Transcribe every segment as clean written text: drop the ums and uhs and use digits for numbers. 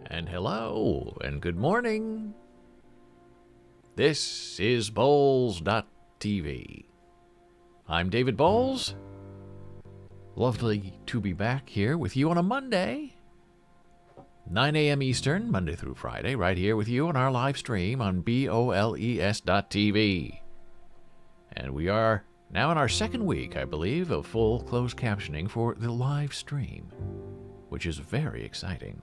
And hello, and good morning. This is Boles.tv. I'm David Boles. Lovely to be back here with you on a Monday. 9 a.m. Eastern, Monday through Friday, right here with you on our live stream on Boles.tv. And we are now in our second week, I believe, of full closed captioning for the live stream, which is very exciting.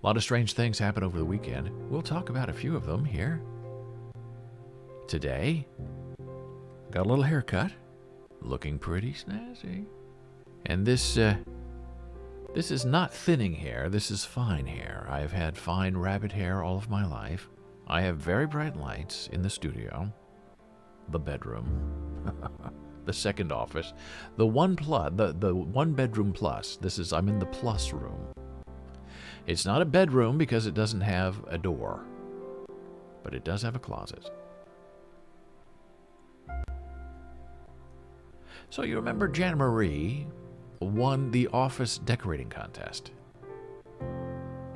A lot of strange things happened over the weekend. We'll talk about a few of them here today. Got a little haircut, looking pretty snazzy. And this is not thinning hair, this is fine hair. I've had fine rabbit hair all of my life. I have very bright lights in the studio, the bedroom, the second office, the one bedroom plus. I'm in the plus room. It's not a bedroom because it doesn't have a door, but it does have a closet. So you remember Jana Marie won the office decorating contest.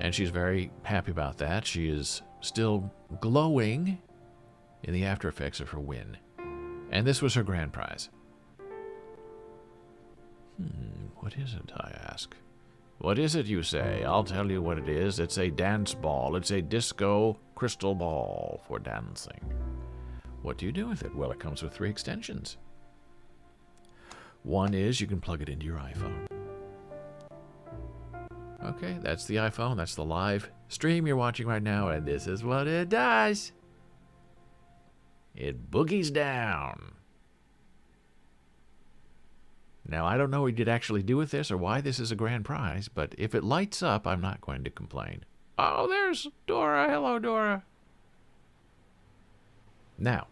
And she's very happy about that. She is still glowing in the after effects of her win. And this was her grand prize. What is it, I ask? What is it, you say? I'll tell you what it is. It's a dance ball. It's a disco crystal ball for dancing. What do you do with it? Well, it comes with 3 extensions. One is you can plug it into your iPhone. Okay, that's the iPhone. That's the live stream you're watching right now, and this is what it does. It boogies down. Now, I don't know what you'd actually do with this or why this is a grand prize, but if it lights up, I'm not going to complain. Oh, there's Dora. Hello, Dora. Now,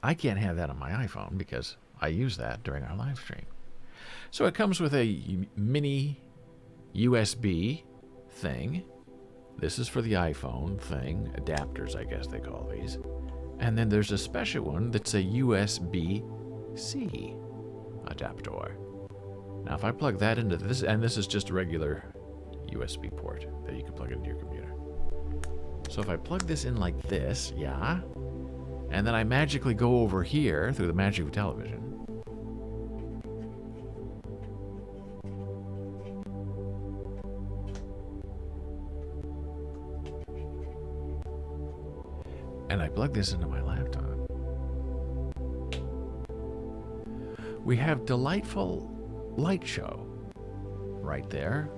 I can't have that on my iPhone because I use that during our live stream. So it comes with a mini USB thing. This is for the iPhone thing. Adapters, I guess they call these. And then there's a special one that's a USB-C adapter. Now if I plug that into this, and this is just a regular USB port that you can plug into your computer. So if I plug this in like this, yeah, and then I magically go over here through the magic of television, and I plug this into my laptop, we have delightful light show right there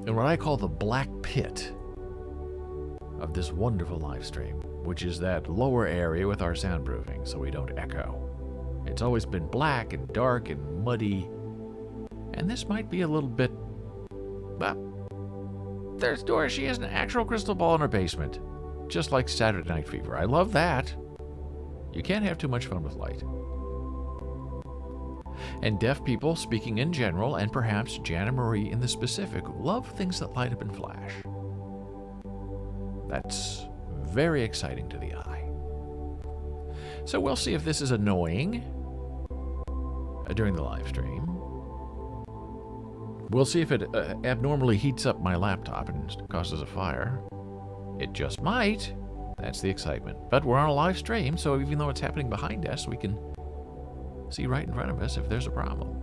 in what I call the black pit of this wonderful live stream, which is that lower area with our soundproofing so we don't echo. It's always been black and dark and muddy, and this might be a little bit... There's Dora. She has an actual crystal ball in her basement, just like Saturday Night Fever. I love that. You can't have too much fun with light. And deaf people, speaking in general, and perhaps Jana Marie in the specific, love things that light up and flash. That's very exciting to the eye. So we'll see if this is annoying during the live stream. We'll see if it abnormally heats up my laptop and causes a fire. It just might. That's the excitement. But we're on a live stream, so even though it's happening behind us, we can see right in front of us if there's a problem.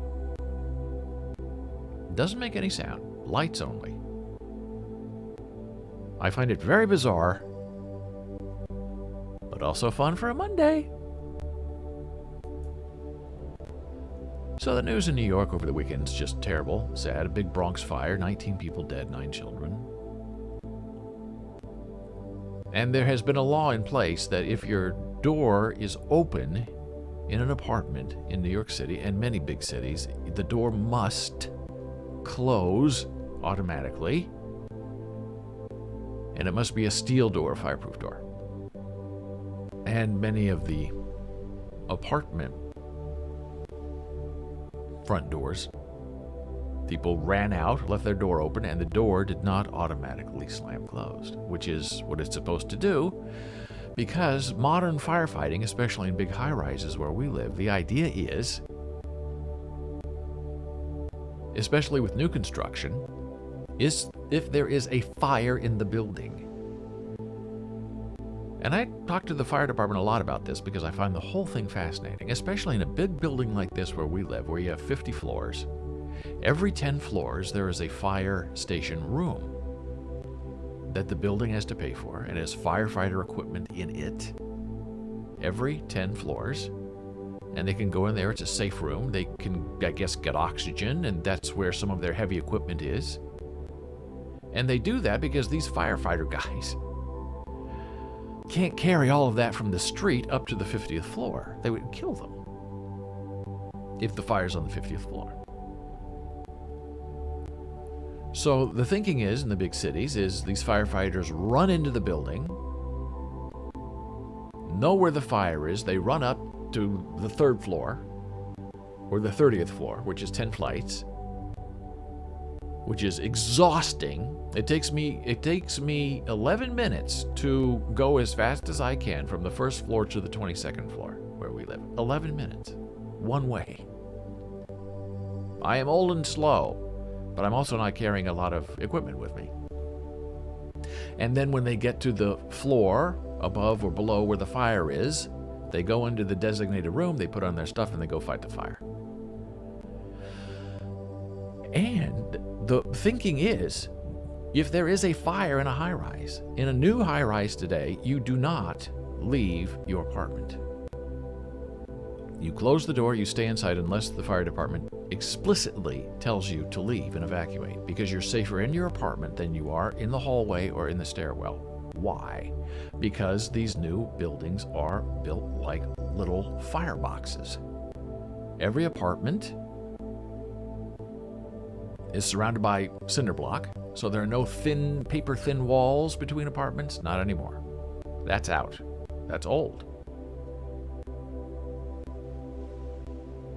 Doesn't make any sound. Lights only. I find it very bizarre, but also fun for a Monday. So the news in New York over the weekend is just terrible, sad. A big Bronx fire, 19 people dead, 9 children. And there has been a law in place that if your door is open in an apartment in New York City and many big cities, the door must close automatically, and it must be a steel door, fireproof door. And many of the apartment front doors. People ran out, left their door open, and the door did not automatically slam closed, which is what it's supposed to do, because modern firefighting, especially in big high-rises where we live, the idea is, especially with new construction, is if there is a fire in the building. And I talk to the fire department a lot about this because I find the whole thing fascinating, especially in a big building like this where we live, where you have 50 floors. Every 10 floors, there is a fire station room that the building has to pay for, and has firefighter equipment in it. Every 10 floors. And they can go in there. It's a safe room. They can, I guess, get oxygen, and that's where some of their heavy equipment is. And they do that because these firefighter guys can't carry all of that from the street up to the 50th floor. They would kill them if the fire's on the 50th floor. So the thinking is, in the big cities, is these firefighters run into the building, know where the fire is, they run up to the 3rd floor, or the 30th floor, which is 10 flights, which is exhausting. It takes me 11 minutes to go as fast as I can from the 1st floor to the 22nd floor, where we live. 11 minutes. One way. I am old and slow, but I'm also not carrying a lot of equipment with me. And then when they get to the floor above or below where the fire is, they go into the designated room, they put on their stuff, and they go fight the fire. And the thinking is, if there is a fire in a high-rise, in a new high-rise today, you do not leave your apartment. You close the door, you stay inside unless the fire department explicitly tells you to leave and evacuate, because you're safer in your apartment than you are in the hallway or in the stairwell. Why? Because these new buildings are built like little fireboxes. Every apartment is surrounded by cinder block, so there are no paper-thin walls between apartments. Not anymore. That's out. That's old.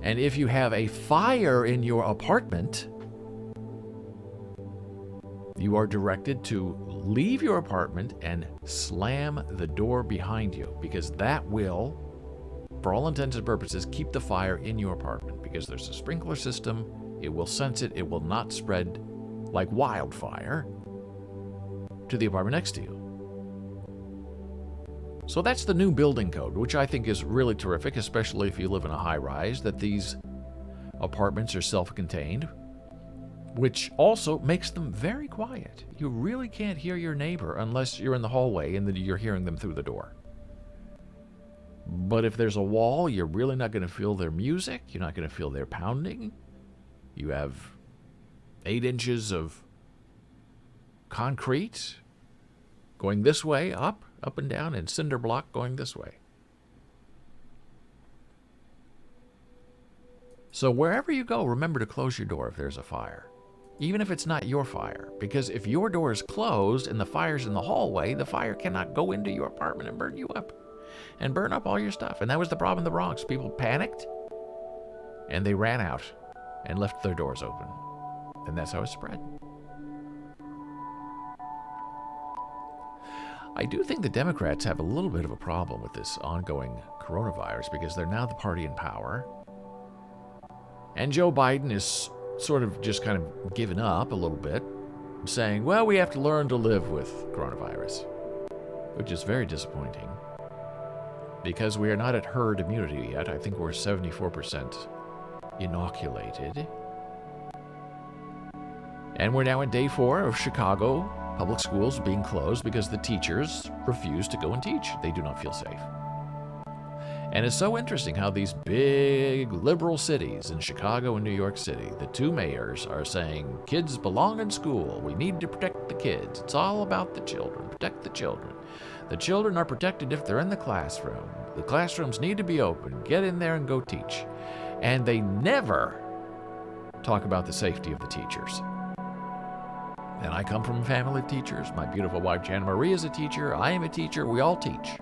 And if you have a fire in your apartment, you are directed to leave your apartment and slam the door behind you, because that will, for all intents and purposes, keep the fire in your apartment, because there's a sprinkler system. It will sense it. It will not spread like wildfire to the apartment next to you. So that's the new building code, which I think is really terrific, especially if you live in a high-rise, that these apartments are self-contained, which also makes them very quiet. You really can't hear your neighbor unless you're in the hallway and you're hearing them through the door. But if there's a wall, you're really not going to feel their music. You're not going to feel their pounding. You have 8 inches of concrete going this way, up and down, and cinder block going this way. So wherever you go, remember to close your door if there's a fire. Even if it's not your fire. Because if your door is closed and the fire's in the hallway, the fire cannot go into your apartment and burn you up. And burn up all your stuff. And that was the problem in the Bronx. People panicked, and they ran out and left their doors open. And that's how it spread. I do think the Democrats have a little bit of a problem with this ongoing coronavirus, because they're now the party in power. And Joe Biden is sort of just kind of given up a little bit, saying, well, we have to learn to live with coronavirus, which is very disappointing, because we are not at herd immunity yet. I think we're 74% inoculated. And we're now in day 4 of Chicago public schools being closed because the teachers refuse to go and teach. They do not feel safe. And it's so interesting how these big liberal cities in Chicago and New York City, the 2 mayors are saying, kids belong in school. We need to protect the kids. It's all about the children. Protect the children. The children are protected if they're in the classroom. The classrooms need to be open. Get in there and go teach. And they never talk about the safety of the teachers. And I come from a family of teachers. My beautiful wife, Jana Marie, is a teacher. I am a teacher. We all teach.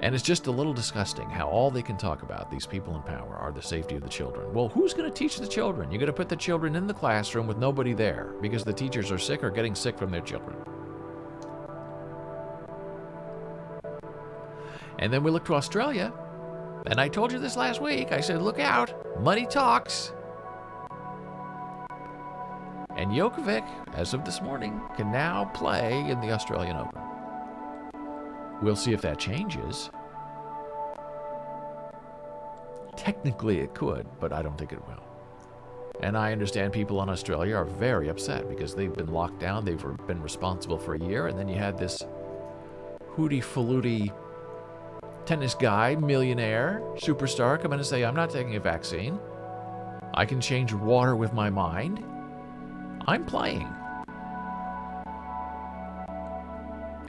And it's just a little disgusting how all they can talk about, these people in power, are the safety of the children. Well, who's going to teach the children? You're going to put the children in the classroom with nobody there because the teachers are sick or getting sick from their children. And then we look to Australia, and I told you this last week. I said, look out, money talks. And Djokovic, as of this morning, can now play in the Australian Open. We'll see if that changes. Technically it could, but I don't think it will. And I understand people in Australia are very upset because they've been locked down. They've been responsible for a year. And then you had this hooty-faluti tennis guy, millionaire, superstar, come in and say, I'm not taking a vaccine. I can change water with my mind. I'm playing.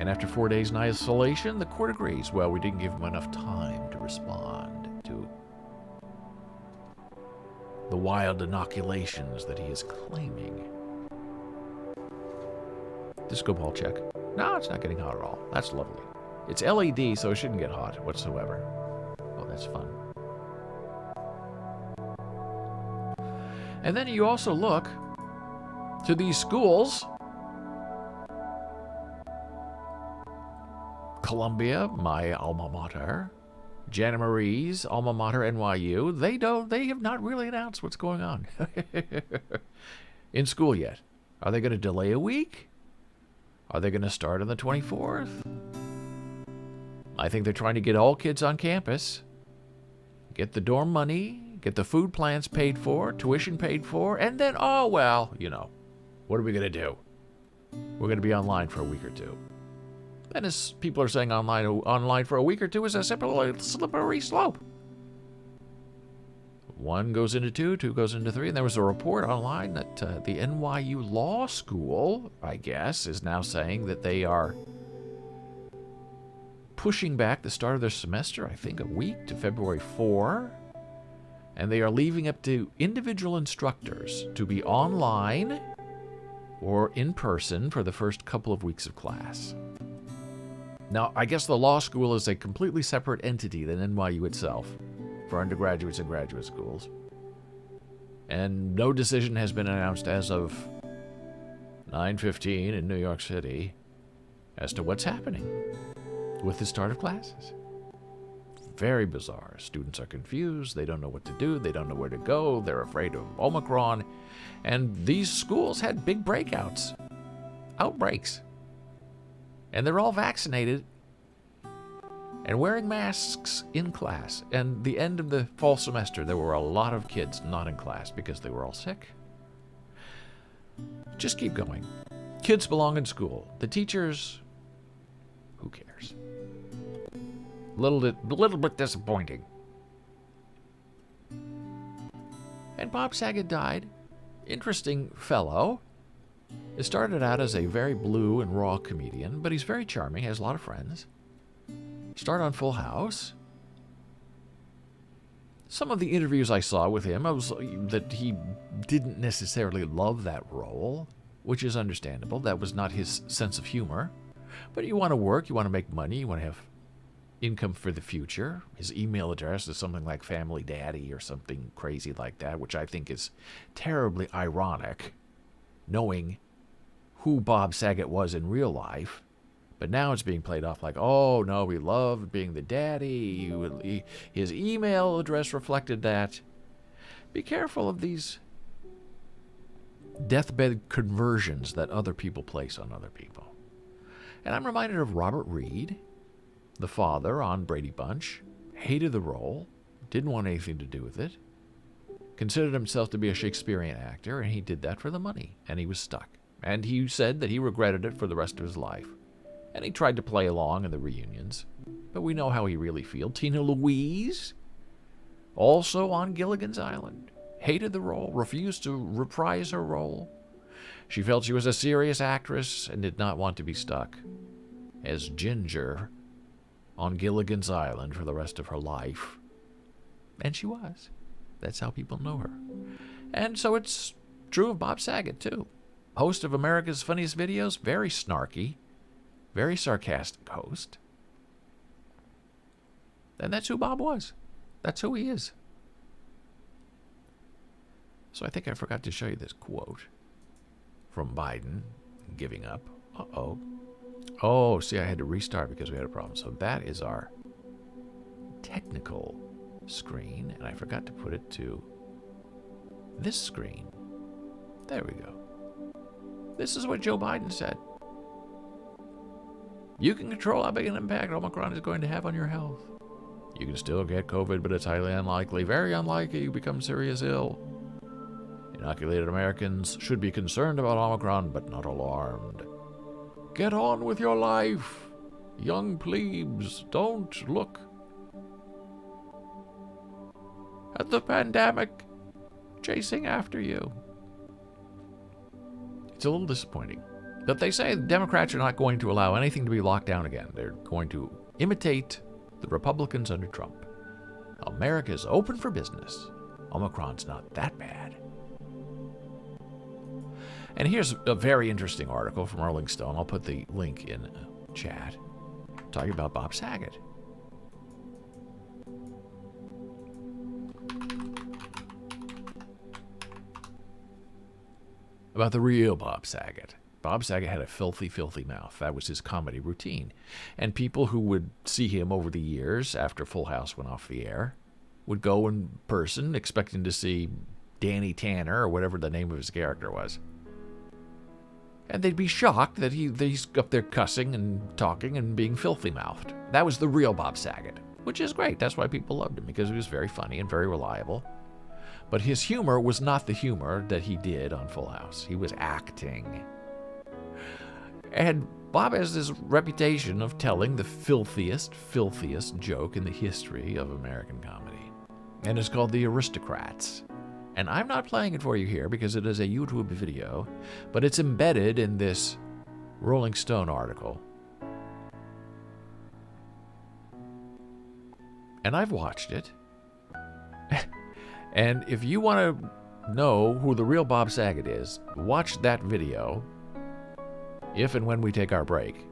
And after 4 days in isolation, the court agrees. Well, we didn't give him enough time to respond to the wild inoculations that he is claiming. Disco ball check. No, it's not getting hot at all. That's lovely. It's LED, so it shouldn't get hot whatsoever. Oh, that's fun. And then you also look to these schools. Columbia, my alma mater, Jana Marie's alma mater, NYU, they have not really announced what's going on in school yet. Are they going to delay a week? Are they going to start on the 24th? I think they're trying to get all kids on campus, get the dorm money, get the food plans paid for, tuition paid for, and then, oh, well, what are we going to do? We're going to be online for a week or two. And as people are saying, online for a week or two is a slippery slope. One goes into two goes into three, and there was a report online that the NYU Law School, I guess, is now saying that they are pushing back the start of their semester, I think a week, to February 4, and they are leaving up to individual instructors to be online or in person for the first couple of weeks of class. Now, I guess the law school is a completely separate entity than NYU itself for undergraduates and graduate schools. And no decision has been announced as of 9:15 in New York City as to what's happening with the start of classes. Very bizarre. Students are confused. They don't know what to do. They don't know where to go. They're afraid of Omicron. And these schools had big breakouts, outbreaks. And they're all vaccinated and wearing masks in class. And the end of the fall semester, there were a lot of kids not in class because they were all sick. Just keep going. Kids belong in school. The teachers, who cares? Little bit disappointing. And Bob Saget died. Interesting fellow. It started out as a very blue and raw comedian, but he's very charming, has a lot of friends. Started on Full House. Some of the interviews I saw with him, that he didn't necessarily love that role, which is understandable. That was not his sense of humor. But you want to work, you want to make money, you want to have income for the future. His email address is something like Family Daddy or something crazy like that, which I think is terribly ironic, knowing who Bob Saget was in real life. But now it's being played off like, oh, no, he loved being the daddy. His email address reflected that. Be careful of these deathbed conversions that other people place on other people. And I'm reminded of Robert Reed, the father on Brady Bunch, hated the role, didn't want anything to do with it, considered himself to be a Shakespearean actor, and he did that for the money, and he was stuck. And he said that he regretted it for the rest of his life. And he tried to play along in the reunions, but we know how he really feels. Tina Louise, also on Gilligan's Island, hated the role, refused to reprise her role. She felt she was a serious actress and did not want to be stuck as Ginger on Gilligan's Island for the rest of her life. And she was. That's how people know her. And so it's true of Bob Saget, too. Host of America's Funniest Videos, very snarky, very sarcastic host. And that's who Bob was. That's who he is. So I think I forgot to show you this quote from Biden giving up. Uh-oh. Oh, see, I had to restart because we had a problem. So that is our technical screen, and I forgot to put it to this screen. There we go. This is what Joe Biden said. You can control how big an impact Omicron is going to have on your health. You can still get COVID, but it's highly unlikely, very unlikely you become seriously ill. Inoculated Americans should be concerned about Omicron, but not alarmed. Get on with your life, young plebes. Don't look at the pandemic chasing after you. It's a little disappointing. But they say the Democrats are not going to allow anything to be locked down again. They're going to imitate the Republicans under Trump. America's open for business. Omicron's not that bad. And here's a very interesting article from Rolling Stone. I'll put the link in chat. Talking about Bob Saget. About the real Bob Saget. Bob Saget had a filthy, filthy mouth. That was his comedy routine. And people who would see him over the years after Full House went off the air would go in person expecting to see Danny Tanner or whatever the name of his character was. And they'd be shocked that he's up there cussing and talking and being filthy-mouthed. That was the real Bob Saget, which is great. That's why people loved him, because he was very funny and very reliable. But his humor was not the humor that he did on Full House. He was acting. And Bob has this reputation of telling the filthiest joke in the history of American comedy. And it's called The Aristocrats. And I'm not playing it for you here because it is a YouTube video, but it's embedded in this Rolling Stone article. And I've watched it. And if you want to know who the real Bob Saget is, watch that video if and when we take our break.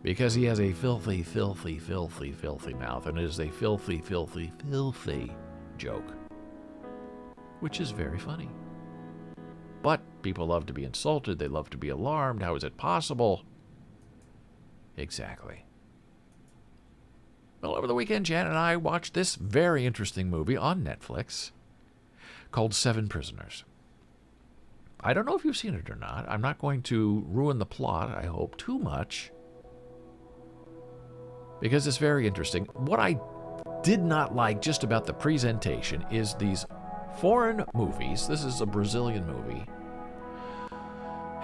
Because he has a filthy mouth, and it is a filthy joke. Which is very funny. But people love to be insulted, they love to be alarmed. How is it possible? Exactly. Well, over the weekend, Jan and I watched this very interesting movie on Netflix called 7 Prisoners. I don't know if you've seen it or not. I'm not going to ruin the plot, I hope, too much, because it's very interesting. What I did not like just about the presentation is these foreign movies. This is a Brazilian movie.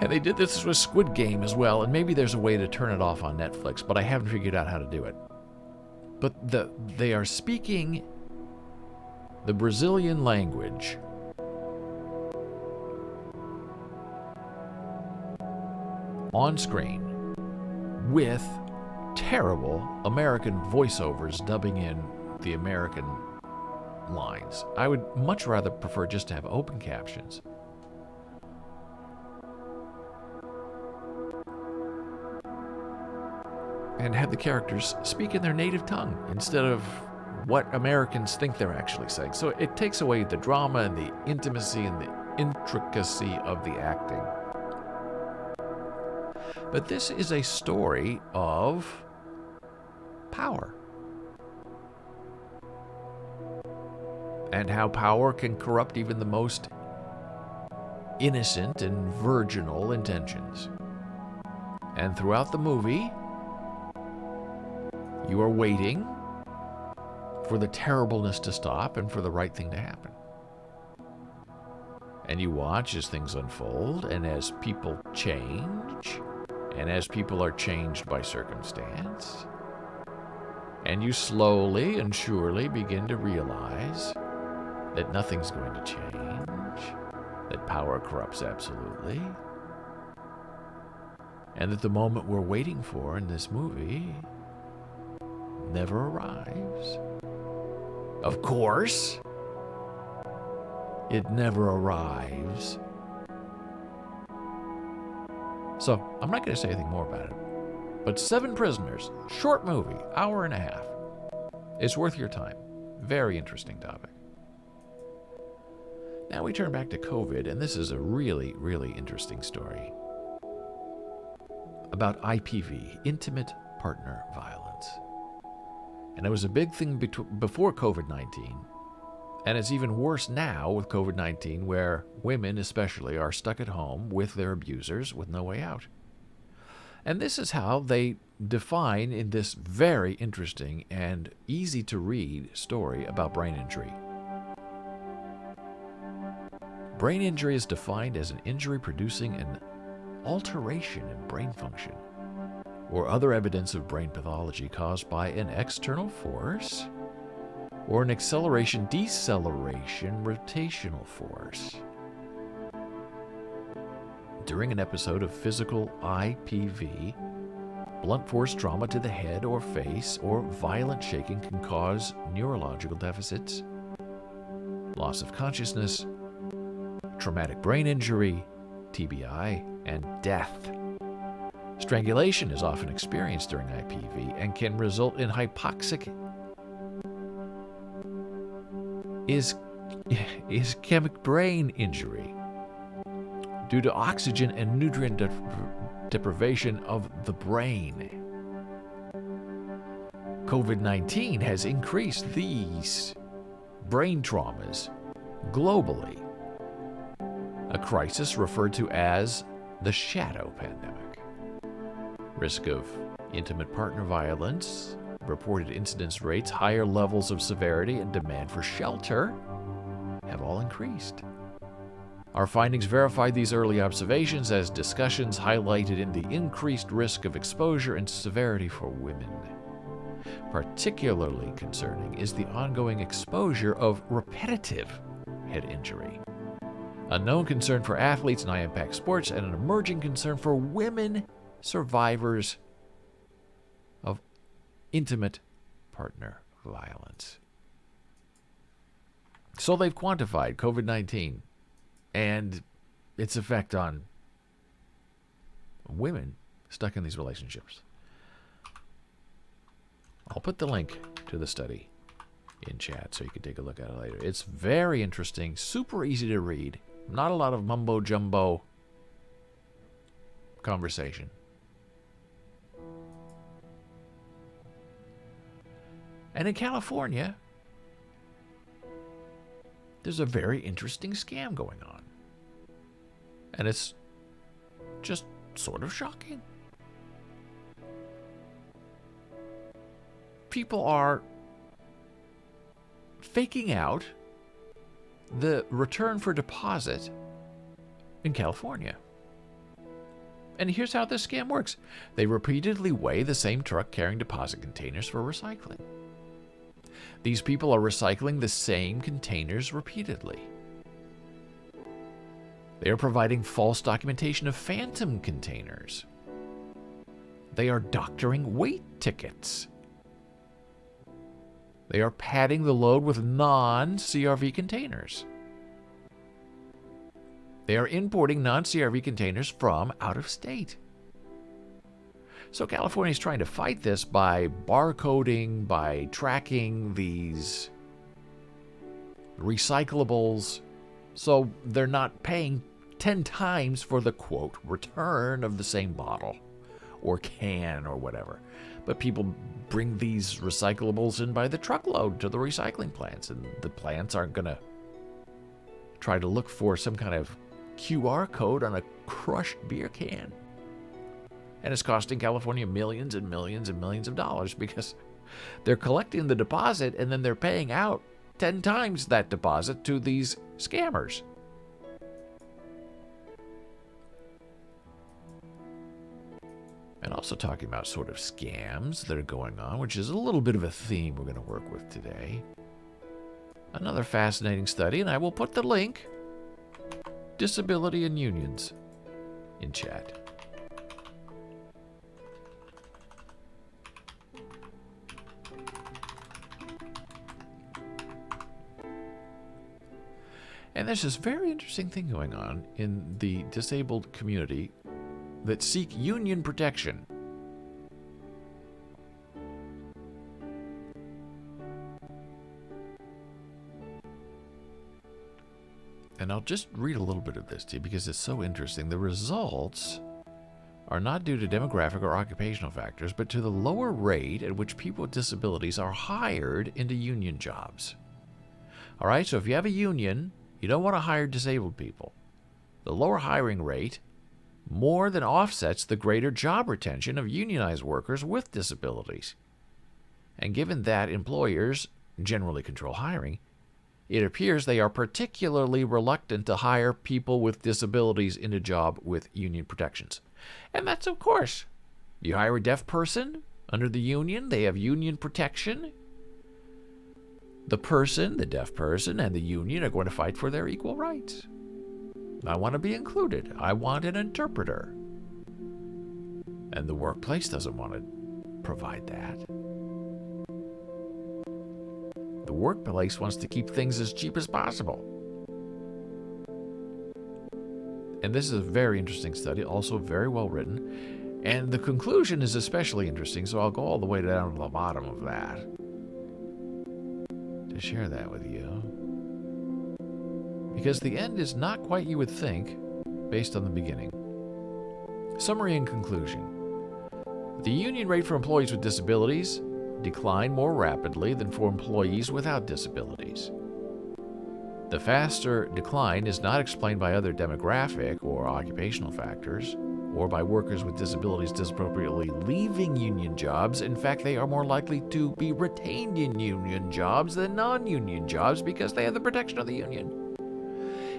And they did this with Squid Game as well, and maybe there's a way to turn it off on Netflix, but I haven't figured out how to do it. But they are speaking the Brazilian language on screen with terrible American voiceovers dubbing in the American lines. I would much rather prefer just to have open captions. And have the characters speak in their native tongue instead of what Americans think they're actually saying. So it takes away the drama and the intimacy and the intricacy of the acting. But this is a story of power. And how power can corrupt even the most innocent and virginal intentions. And throughout the movie, you are waiting for the terribleness to stop and for the right thing to happen. And you watch as things unfold, and as people change, and as people are changed by circumstance, and you slowly and surely begin to realize that nothing's going to change, that power corrupts absolutely, and that the moment we're waiting for in this movie never arrives. Of course, it never arrives. So, I'm not going to say anything more about it. But 7 Prisoners, short movie, hour and a half. It's worth your time. Very interesting topic. Now we turn back to COVID, and this is a really, really interesting story about IPV, intimate partner violence. And it was a big thing before COVID-19, and it's even worse now with COVID-19, where women especially are stuck at home with their abusers with no way out. And this is how they define in this very interesting and easy to read story about brain injury. Brain injury is defined as an injury producing an alteration in brain function or other evidence of brain pathology caused by an external force or an acceleration, deceleration, rotational force during an episode of physical IPV. Blunt force trauma to the head or face or violent shaking can cause neurological deficits, loss of consciousness, traumatic brain injury, TBI, and death. Strangulation is often experienced during IPV and can result in hypoxic ischemic brain injury due to oxygen and nutrient deprivation of the brain. COVID-19 has increased these brain traumas globally, a crisis referred to as the shadow pandemic. Risk of intimate partner violence, reported incidence rates, higher levels of severity, and demand for shelter have all increased. Our findings verify these early observations as discussions highlighted in the increased risk of exposure and severity for women. Particularly concerning is the ongoing exposure of repetitive head injury, a known concern for athletes in high-impact sports, and an emerging concern for women survivors of intimate partner violence. So they've quantified COVID-19 and its effect on women stuck in these relationships. I'll put the link to the study in chat so you can take a look at it later. It's very interesting, super easy to read, not a lot of mumbo-jumbo conversation. And in California, there's a very interesting scam going on. And it's just sort of shocking. People are faking out the return for deposit in California. And here's how this scam works. They repeatedly weigh the same truck carrying deposit containers for recycling. These people are recycling the same containers repeatedly. They are providing false documentation of phantom containers. They are doctoring weight tickets. They are padding the load with non-CRV containers. They are importing non-CRV containers from out of state. So California is trying to fight this by barcoding, by tracking these recyclables, so they're not paying 10 times for the, quote, return of the same bottle or can or whatever. But people bring these recyclables in by the truckload to the recycling plants, and the plants aren't going to try to look for some kind of QR code on a crushed beer can. And it's costing California millions and millions and millions of dollars because they're collecting the deposit and then they're paying out 10 times that deposit to these scammers. And also talking about sort of scams that are going on, which is a little bit of a theme we're going to work with today. Another fascinating study, and I will put the link, Disability and Unions, in chat. And there's this very interesting thing going on in the disabled community that seek union protection. And I'll just read a little bit of this to you because it's so interesting. The results are not due to demographic or occupational factors, but to the lower rate at which people with disabilities are hired into union jobs. All right, so if you have a union, you don't want to hire disabled people. The lower hiring rate more than offsets the greater job retention of unionized workers with disabilities. And given that employers generally control hiring, it appears they are particularly reluctant to hire people with disabilities in a job with union protections. And that's, of course, you hire a deaf person under the union, they have union protection. The person, the deaf person, and the union are going to fight for their equal rights. I want to be included. I want an interpreter. And the workplace doesn't want to provide that. The workplace wants to keep things as cheap as possible. And this is a very interesting study, also very well written. And the conclusion is especially interesting, so I'll go all the way down to the bottom of that to share that with you. Because the end is not quite you would think based on the beginning. Summary and conclusion. The union rate for employees with disabilities declined more rapidly than for employees without disabilities. The faster decline is not explained by other demographic or occupational factors, or by workers with disabilities disappropriately leaving union jobs. In fact, they are more likely to be retained in union jobs than non-union jobs because they have the protection of the union.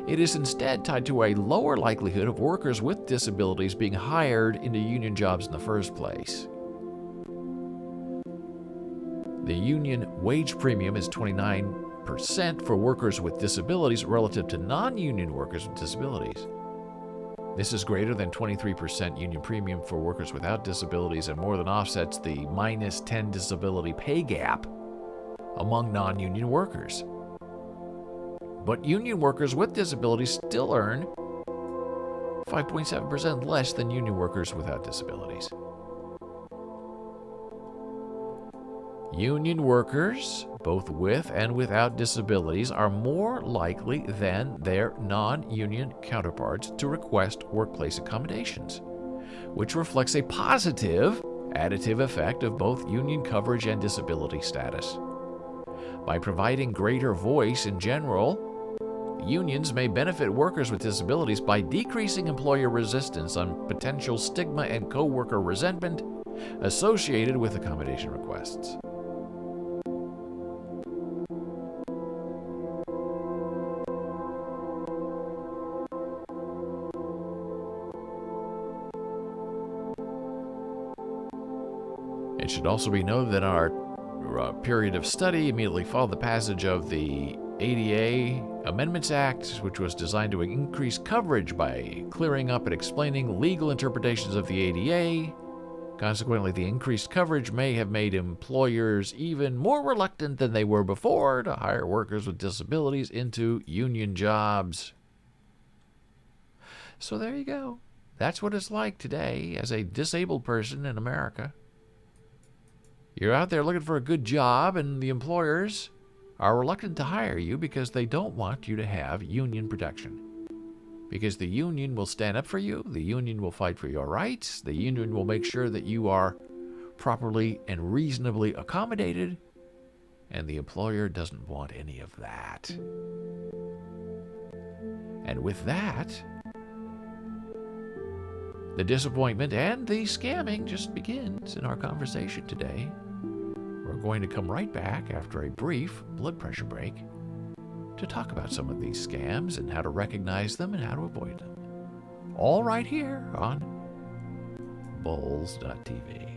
It is instead tied to a lower likelihood of workers with disabilities being hired into union jobs in the first place. The union wage premium is 29% for workers with disabilities relative to non-union workers with disabilities. This is greater than 23% union premium for workers without disabilities and more than offsets the minus 10 disability pay gap among non-union workers. But union workers with disabilities still earn 5.7% less than union workers without disabilities. Union workers, both with and without disabilities, are more likely than their non-union counterparts to request workplace accommodations, which reflects a positive additive effect of both union coverage and disability status. By providing greater voice in general, unions may benefit workers with disabilities by decreasing employer resistance on potential stigma and coworker resentment associated with accommodation requests. It should also be noted that our period of study immediately followed the passage of the ADA Amendments Act, which was designed to increase coverage by clearing up and explaining legal interpretations of the ADA. Consequently, the increased coverage may have made employers even more reluctant than they were before to hire workers with disabilities into union jobs. So there you go. That's what it's like today as a disabled person in America. You're out there looking for a good job, and the employers are reluctant to hire you because they don't want you to have union protection. Because the union will stand up for you, the union will fight for your rights, the union will make sure that you are properly and reasonably accommodated, and the employer doesn't want any of that. And with that, the disappointment and the scamming just begins in our conversation today. We're going to come right back after a brief blood pressure break to talk about some of these scams and how to recognize them and how to avoid them. All right here on Boles.tv.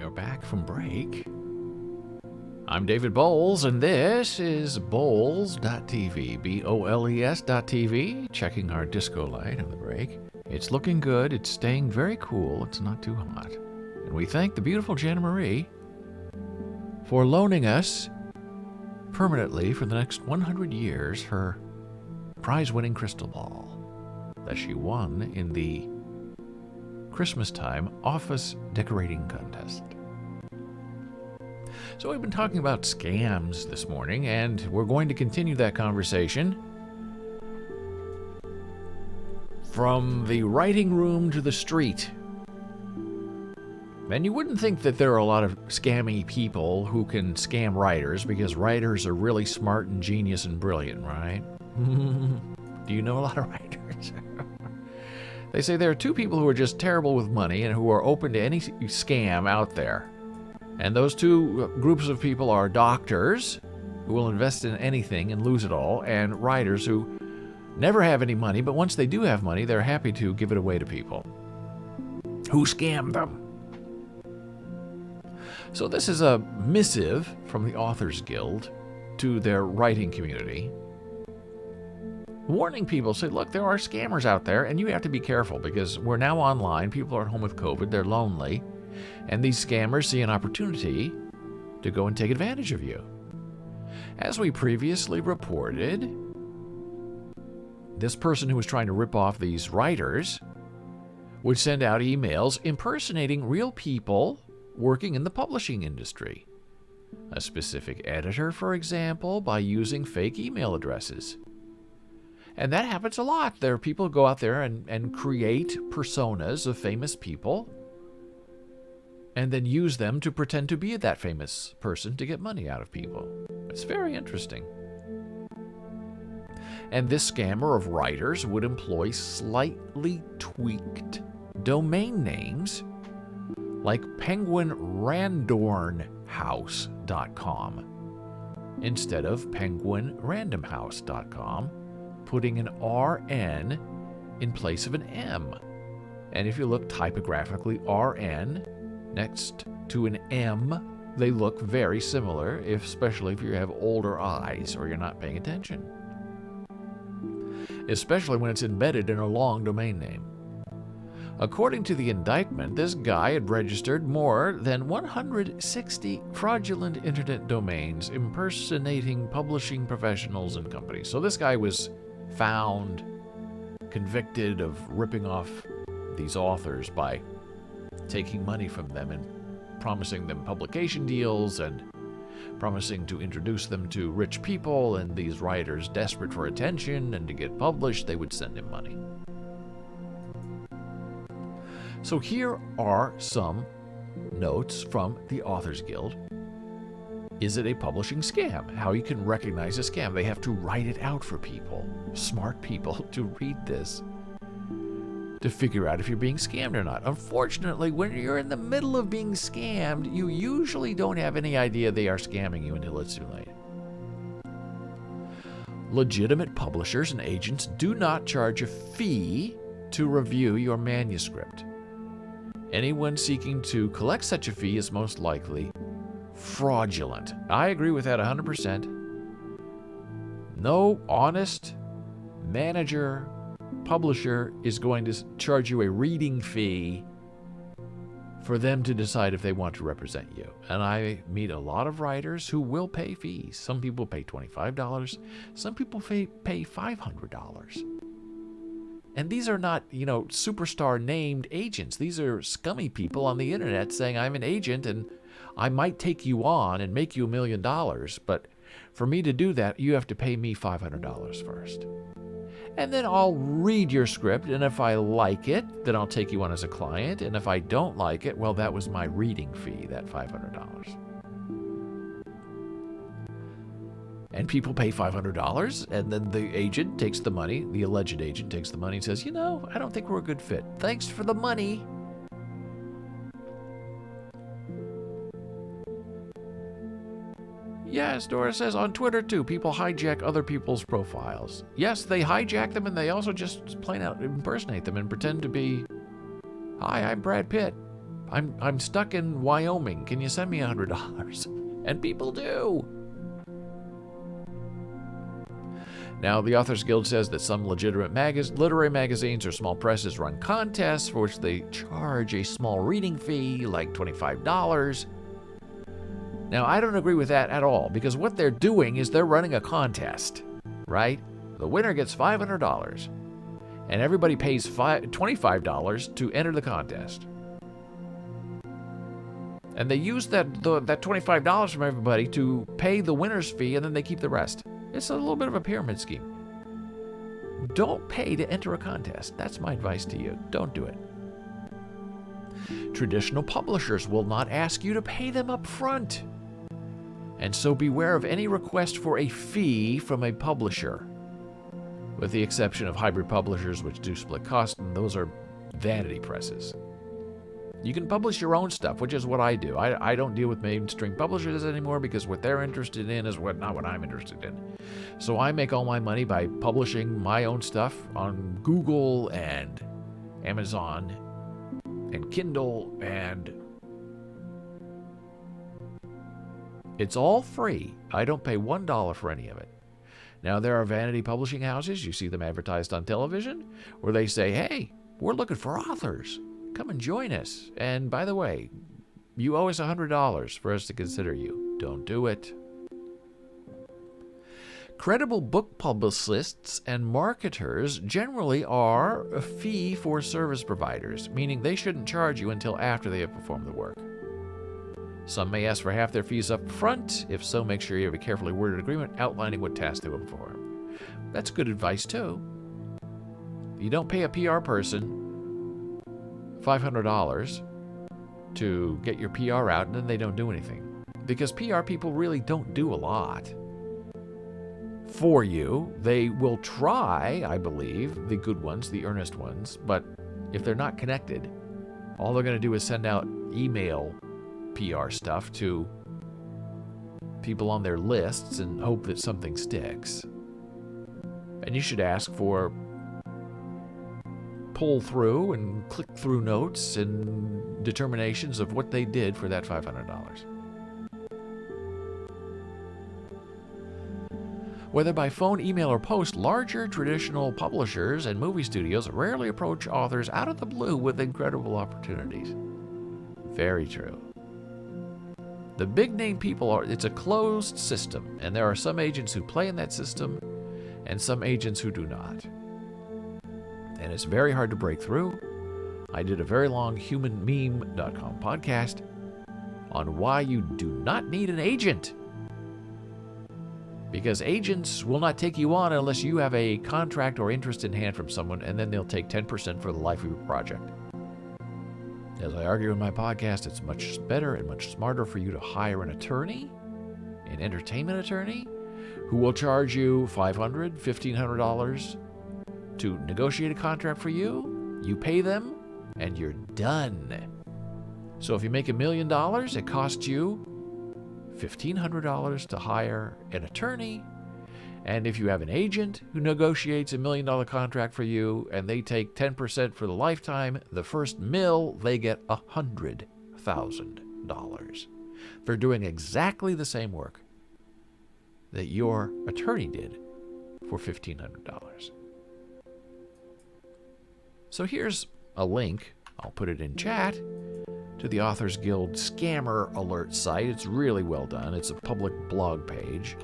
are back from break. I'm David Boles, and this is Boles.tv, BOLES.tv, checking our disco light on the break. It's looking good, it's staying very cool, it's not too hot. And we thank the beautiful Jana Marie for loaning us permanently for the next 100 years her prize-winning crystal ball that she won in the Christmas time office decorating contest. So we've been talking about scams this morning, and we're going to continue that conversation from the writing room to the street. And you wouldn't think that there are a lot of scammy people who can scam writers, because writers are really smart and genius and brilliant, right? Do you know a lot of writers? They say there are two people who are just terrible with money and who are open to any scam out there. And those two groups of people are doctors, who will invest in anything and lose it all, and writers who never have any money, but once they do have money, they're happy to give it away to people who scam them. So this is a missive from the Authors Guild to their writing community, warning people, say, look, there are scammers out there, and you have to be careful because we're now online, people are at home with COVID, they're lonely, and these scammers see an opportunity to go and take advantage of you. As we previously reported, this person who was trying to rip off these writers would send out emails impersonating real people working in the publishing industry. A specific editor, for example, by using fake email addresses. And that happens a lot. There are people who go out there and create personas of famous people and then use them to pretend to be that famous person to get money out of people. It's very interesting. And this scammer of writers would employ slightly tweaked domain names like penguinrandornhouse.com instead of penguinrandomhouse.com, putting an RN in place of an M. And if you look typographically, RN next to an M, they look very similar, especially if you have older eyes or you're not paying attention. Especially when it's embedded in a long domain name. According to the indictment, this guy had registered more than 160 fraudulent internet domains impersonating publishing professionals and companies. So this guy was found convicted of ripping off these authors by taking money from them and promising them publication deals and promising to introduce them to rich people, and these writers, desperate for attention and to get published, they would send him money. So here are some notes from the Authors Guild. Is it a publishing scam? How you can recognize a scam. They have to write it out for people, smart people, to read this, to figure out if you're being scammed or not. Unfortunately, when you're in the middle of being scammed, you usually don't have any idea they are scamming you until it's too late. Legitimate publishers and agents do not charge a fee to review your manuscript. Anyone seeking to collect such a fee is most likely fraudulent. I agree with that 100%. No honest manager, publisher is going to charge you a reading fee for them to decide if they want to represent you. And I meet a lot of writers who will pay fees. Some people pay $25. Some people pay $500. And these are not, superstar named agents. These are scummy people on the internet saying, I'm an agent and I might take you on and make you $1 million, but for me to do that, you have to pay me $500 first. And then I'll read your script, and if I like it, then I'll take you on as a client, and if I don't like it, well, that was my reading fee, that $500. And people pay $500, and then the agent takes the money, the alleged agent takes the money and says, I don't think we're a good fit. Thanks for the money. Yes, Dora says, on Twitter too, people hijack other people's profiles. Yes, they hijack them, and they also just plain out impersonate them and pretend to be, hi, I'm Brad Pitt. I'm stuck in Wyoming. Can you send me $100? And people do. Now, the Authors Guild says that some legitimate literary magazines or small presses run contests for which they charge a small reading fee, like $25. Now, I don't agree with that at all, because what they're doing is they're running a contest, right? The winner gets $500, and everybody pays $25 to enter the contest. And they use that $25 from everybody to pay the winner's fee, and then they keep the rest. It's a little bit of a pyramid scheme. Don't pay to enter a contest. That's my advice to you. Don't do it. Traditional publishers will not ask you to pay them up front. And so beware of any request for a fee from a publisher, with the exception of hybrid publishers, which do split costs, and those are vanity presses. You can publish your own stuff, which is what I do. I don't deal with mainstream publishers anymore because what they're interested in is not what I'm interested in. So I make all my money by publishing my own stuff on Google and Amazon and Kindle, and it's all free. I don't pay $1 for any of it. Now, there are vanity publishing houses, you see them advertised on television, where they say, hey, we're looking for authors. Come and join us. And by the way, you owe us $100 for us to consider you. Don't do it. Credible book publicists and marketers generally are a fee for service providers, meaning they shouldn't charge you until after they have performed the work. Some may ask for half their fees up front. If so, make sure you have a carefully worded agreement outlining what tasks they will perform. That's good advice, too. You don't pay a PR person $500 to get your PR out, and then they don't do anything. Because PR people really don't do a lot for you. They will try, I believe, the good ones, the earnest ones, but if they're not connected, all they're going to do is send out email PR stuff to people on their lists and hope that something sticks. And you should ask for pull through and click through notes and determinations of what they did for that $500. Whether by phone, email, or post, larger traditional publishers and movie studios rarely approach authors out of the blue with incredible opportunities. Very true. The big name people it's a closed system, and there are some agents who play in that system and some agents who do not. And it's very hard to break through. I did a very long humanmeme.com podcast on why you do not need an agent. Because agents will not take you on unless you have a contract or interest in hand from someone, and then they'll take 10% for the life of your project. As I argue in my podcast, it's much better and much smarter for you to hire an attorney, an entertainment attorney, who will charge you $500, $1,500 to negotiate a contract for you. You pay them, and you're done. So if you make $1 million, it costs you $1,500 to hire an attorney. And if you have an agent who negotiates $1 million contract for you and they take 10% for the lifetime, the first $1 they get $100,000 for doing exactly the same work that your attorney did for $1,500. So here's a link, I'll put it in chat, to the Authors Guild Scammer Alert site. It's really well done. It's a public blog page.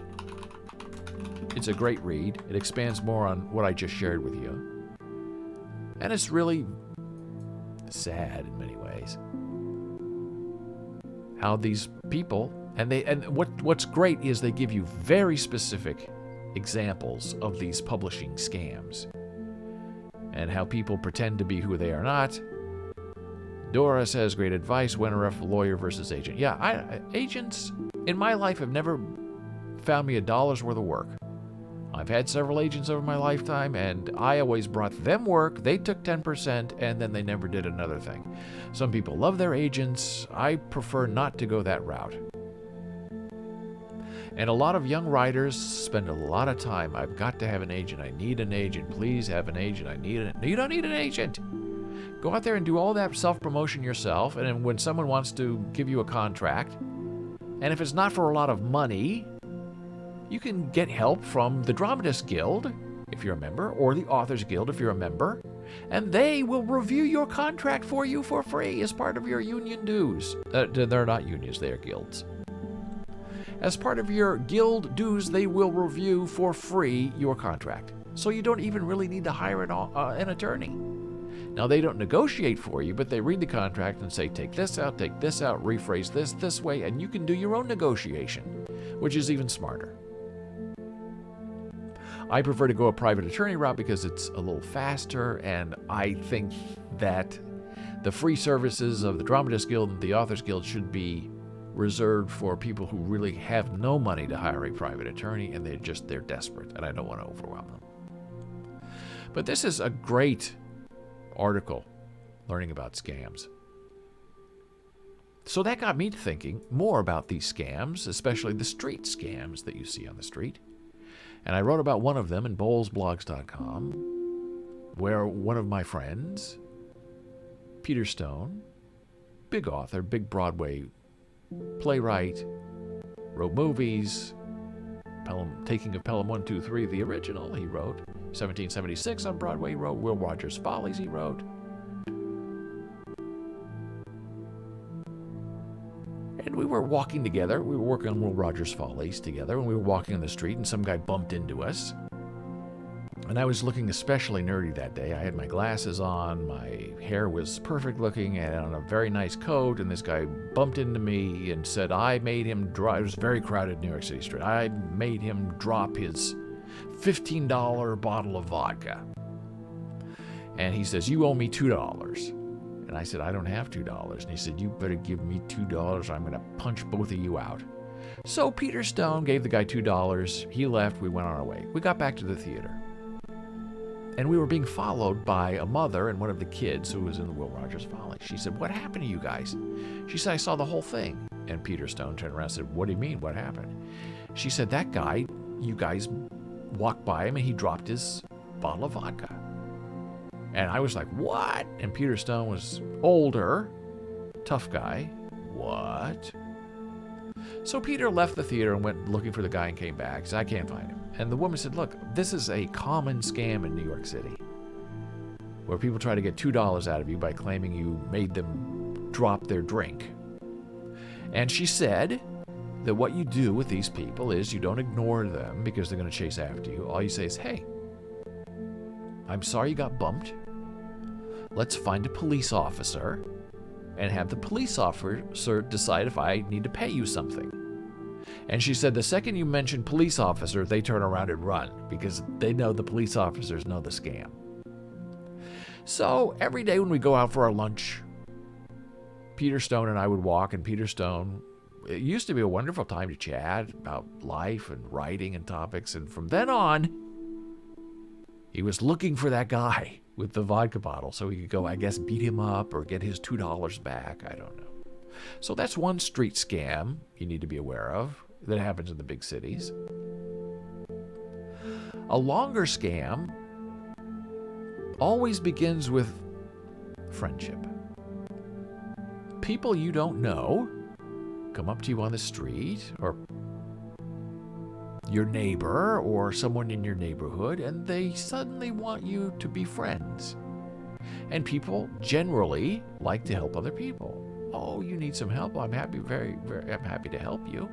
It's a great read. It expands more on what I just shared with you. And it's really sad in many ways. How these people, and what's great is they give you very specific examples of these publishing scams and how people pretend to be who they are not. Dora says, great advice. Winterf, lawyer versus agent. Yeah, agents in my life have never found me $1 worth of work. I've had several agents over my lifetime, and I always brought them work. They took 10%, and then they never did another thing. Some people love their agents. I prefer not to go that route. And a lot of young writers spend a lot of time, I've got to have an agent. I need an agent. Please have an agent. I need it. No, you don't need an agent. Go out there and do all that self-promotion yourself, and then when someone wants to give you a contract, and if it's not for a lot of money, you can get help from the Dramatists Guild, if you're a member, or the Authors Guild, if you're a member, and they will review your contract for you for free as part of your union dues. They're not unions, they are guilds. As part of your guild dues, they will review for free your contract. So you don't even really need to hire an attorney. Now, they don't negotiate for you, but they read the contract and say, take this out, rephrase this way, and you can do your own negotiation, which is even smarter. I prefer to go a private attorney route because it's a little faster, and I think that the free services of the Dramatists Guild and the Authors Guild should be reserved for people who really have no money to hire a private attorney, and they're desperate, and I don't want to overwhelm them. But this is a great article learning about scams. So that got me thinking more about these scams, especially the street scams that you see on the street. And I wrote about one of them in bolesblogs.com, where one of my friends, Peter Stone, big author, big Broadway playwright, wrote movies, Taking of Pelham 1, 2, 3, the original, he wrote. 1776 on Broadway, he wrote. Will Rogers' Follies, he wrote. And we were walking together. We were working on Will Rogers' Follies together, and we were walking on the street, and some guy bumped into us. And I was looking especially nerdy that day. I had my glasses on, my hair was perfect looking, and on a very nice coat, and this guy bumped into me and said, I made him drop, it was very crowded New York City street, I made him drop his $15 bottle of vodka. And he says, you owe me $2. And I said, I don't have $2. And he said, you better give me $2 or I'm going to punch both of you out. So Peter Stone gave the guy $2. He left. We went on our way. We got back to the theater. And we were being followed by a mother and one of the kids who was in the Will Rogers Follies. She said, what happened to you guys? She said, I saw the whole thing. And Peter Stone turned around and said, what do you mean? What happened? She said, that guy, you guys walked by him and he dropped his bottle of vodka. And I was like, what? And Peter Stone was older, tough guy. What? So Peter left the theater and went looking for the guy and came back. Said, I can't find him. And the woman said, look, this is a common scam in New York City, where people try to get $2 out of you by claiming you made them drop their drink. And she said that what you do with these people is you don't ignore them because they're going to chase after you. All you say is, hey, I'm sorry you got bumped. Let's find a police officer and have the police officer decide if I need to pay you something. And she said the second you mention police officer, they turn around and run because they know the police officers know the scam. So every day when we go out for our lunch, Peter Stone and I would walk, and Peter Stone, it used to be a wonderful time to chat about life and writing and topics. And from then on, he was looking for that guy with the vodka bottle so he could go, I guess, beat him up or get his $2 back. I don't know. So that's one street scam you need to be aware of that happens in the big cities. A longer scam always begins with friendship. People you don't know come up to you on the street, or your neighbor or someone in your neighborhood, and they suddenly want you to be friends. And people generally like to help other people. Oh, you need some help? I'm happy, I'm happy to help you.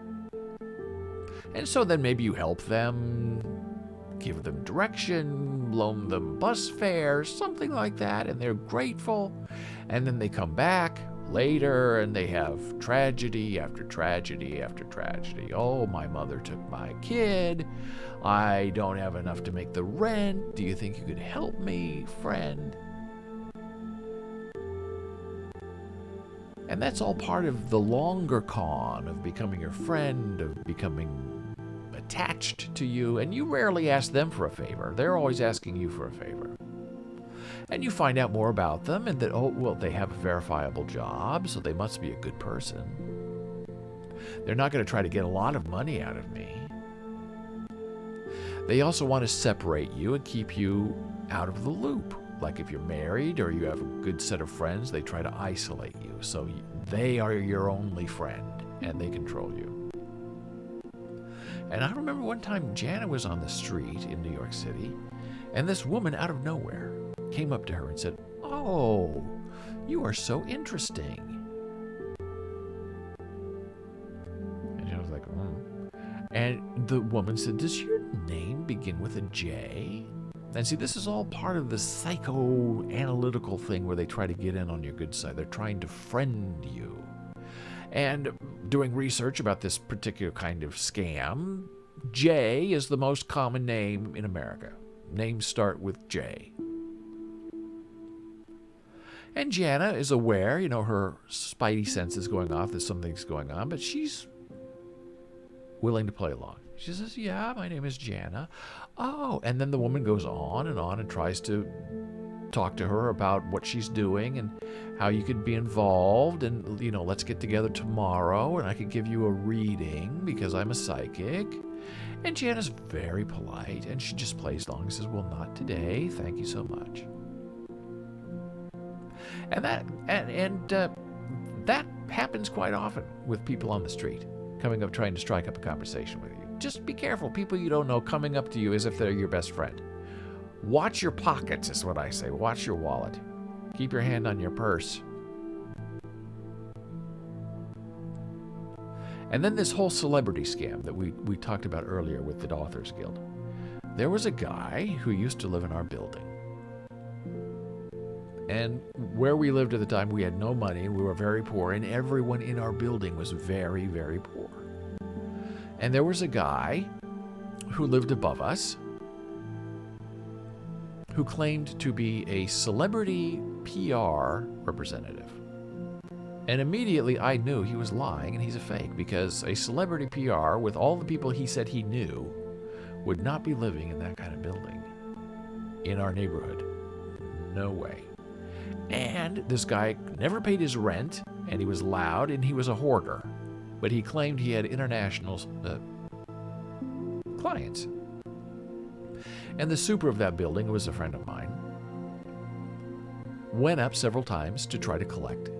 And so then maybe you help them, give them direction, loan them bus fares, something like that, and they're grateful. And then they come back later and they have tragedy after tragedy after tragedy. Oh, my mother took my kid. I don't have enough to make the rent. Do you think you could help me, friend? And that's all part of the longer con of becoming your friend, of becoming attached to you. And you rarely ask them for a favor. They're always asking you for a favor. And you find out more about them, and that, oh, well, they have a verifiable job, so they must be a good person. They're not going to try to get a lot of money out of me. They also want to separate you and keep you out of the loop like if you're married or you have a good set of friends, they try to isolate you. So they are your only friend and they control you. And I remember one time Jana was on the street in New York City, and this woman out of nowhere came up to her and said, "Oh, you are so interesting." And I was like, And the woman said, "Does your name begin with a J?" And see, this is all part of the psychoanalytical thing where they try to get in on your good side. They're trying to friend you. And doing research about this particular kind of scam, J is the most common name in America. Names start with J. And Jana is aware, her spidey sense is going off, that something's going on, but she's willing to play along. She says, "Yeah, my name is Jana." Oh, and then the woman goes on and tries to talk to her about what she's doing and how you could be involved, and, let's get together tomorrow and I could give you a reading because I'm a psychic. And Jana's very polite and she just plays along and says, "Well, not today. Thank you so much." And that happens quite often with people on the street coming up trying to strike up a conversation with you. Just be careful. People you don't know coming up to you as if they're your best friend. Watch your pockets is what I say. Watch your wallet. Keep your hand on your purse. And then this whole celebrity scam that we talked about earlier with the Authors Guild. There was a guy who used to live in our building. And where we lived at the time, we had no money. We were very poor, and everyone in our building was very, very poor. And there was a guy who lived above us who claimed to be a celebrity PR representative. And immediately I knew he was lying and he's a fake, because a celebrity PR with all the people he said he knew would not be living in that kind of building in our neighborhood. No way. And this guy never paid his rent, and he was loud, and he was a hoarder. But he claimed he had international clients. And the super of that building, who was a friend of mine, went up several times to try to collect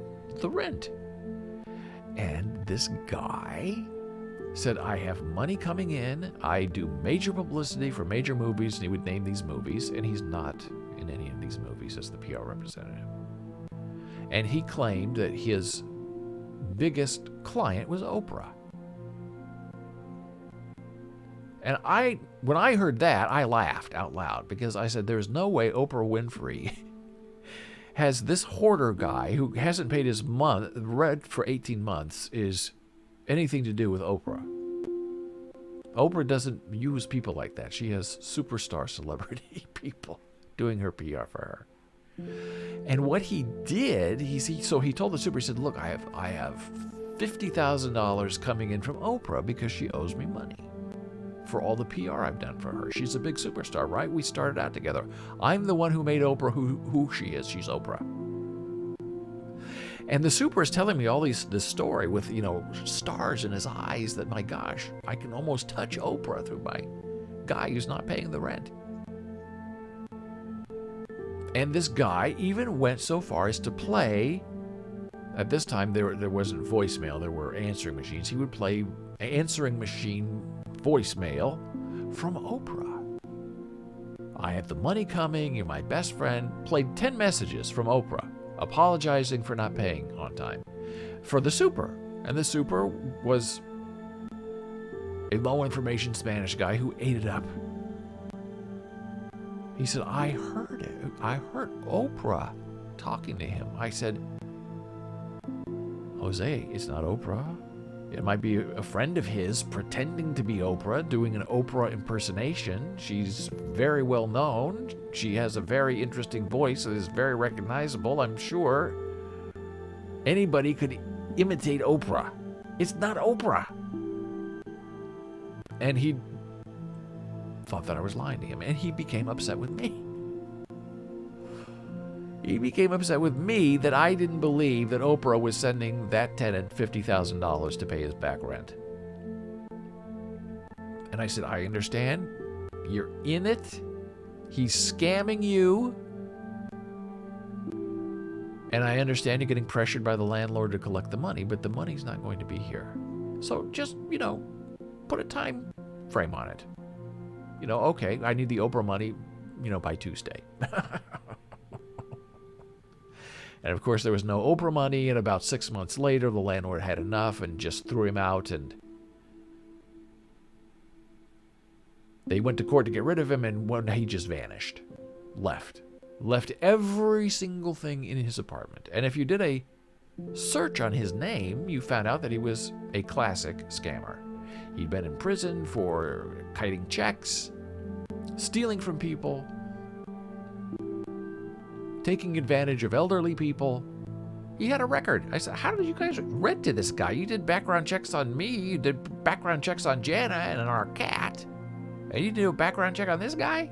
the rent. And this guy said, "I have money coming in. I do major publicity for major movies," and he would name these movies, and he's not in any of these movies as the PR representative. And he claimed that his biggest client was Oprah. And when I heard that, I laughed out loud, because I said, there's no way Oprah Winfrey has this hoarder guy who hasn't paid his rent for 18 months is anything to do with Oprah. Oprah doesn't use people like that. She has superstar celebrity people doing her PR for her. And what he did, so he told the super, he said, "Look, I have $50,000 coming in from Oprah because she owes me money for all the PR I've done for her. She's a big superstar, right? We started out together. I'm the one who made Oprah who she is. She's Oprah." And the super is telling me all this story with, stars in his eyes that, my gosh, I can almost touch Oprah through my guy who's not paying the rent. And this guy even went so far as to play, at this time there wasn't voicemail, there were answering machines. He would play answering machine voicemail from Oprah. "I have the money coming, you're my best friend." Played 10 messages from Oprah, apologizing for not paying on time for the super. And the super was a low information Spanish guy who ate it up. He said, "I heard it. I heard Oprah talking to him." I said, "Jose, it's not Oprah. It might be a friend of his pretending to be Oprah, doing an Oprah impersonation. She's very well known. She has a very interesting voice that is very recognizable. I'm sure anybody could imitate Oprah. It's not Oprah." And he thought that I was lying to him, and he became upset with me. He became upset with me that I didn't believe that Oprah was sending that tenant $50,000 to pay his back rent. And I said, "I understand. You're in it. He's scamming you. And I understand you're getting pressured by the landlord to collect the money, but the money's not going to be here. So just, put a time frame on it. Okay, I need the Oprah money, by Tuesday. And of course, there was no Oprah money, and about 6 months later, the landlord had enough and just threw him out, and they went to court to get rid of him, and one day he just vanished. Left every single thing in his apartment. And if you did a search on his name, you found out that he was a classic scammer. He'd been in prison for kiting checks, stealing from people, taking advantage of elderly people. He had a record. I said, how did you guys rent to this guy? You did background checks on me, you did background checks on Jana and on our cat, and you did a background check on this guy?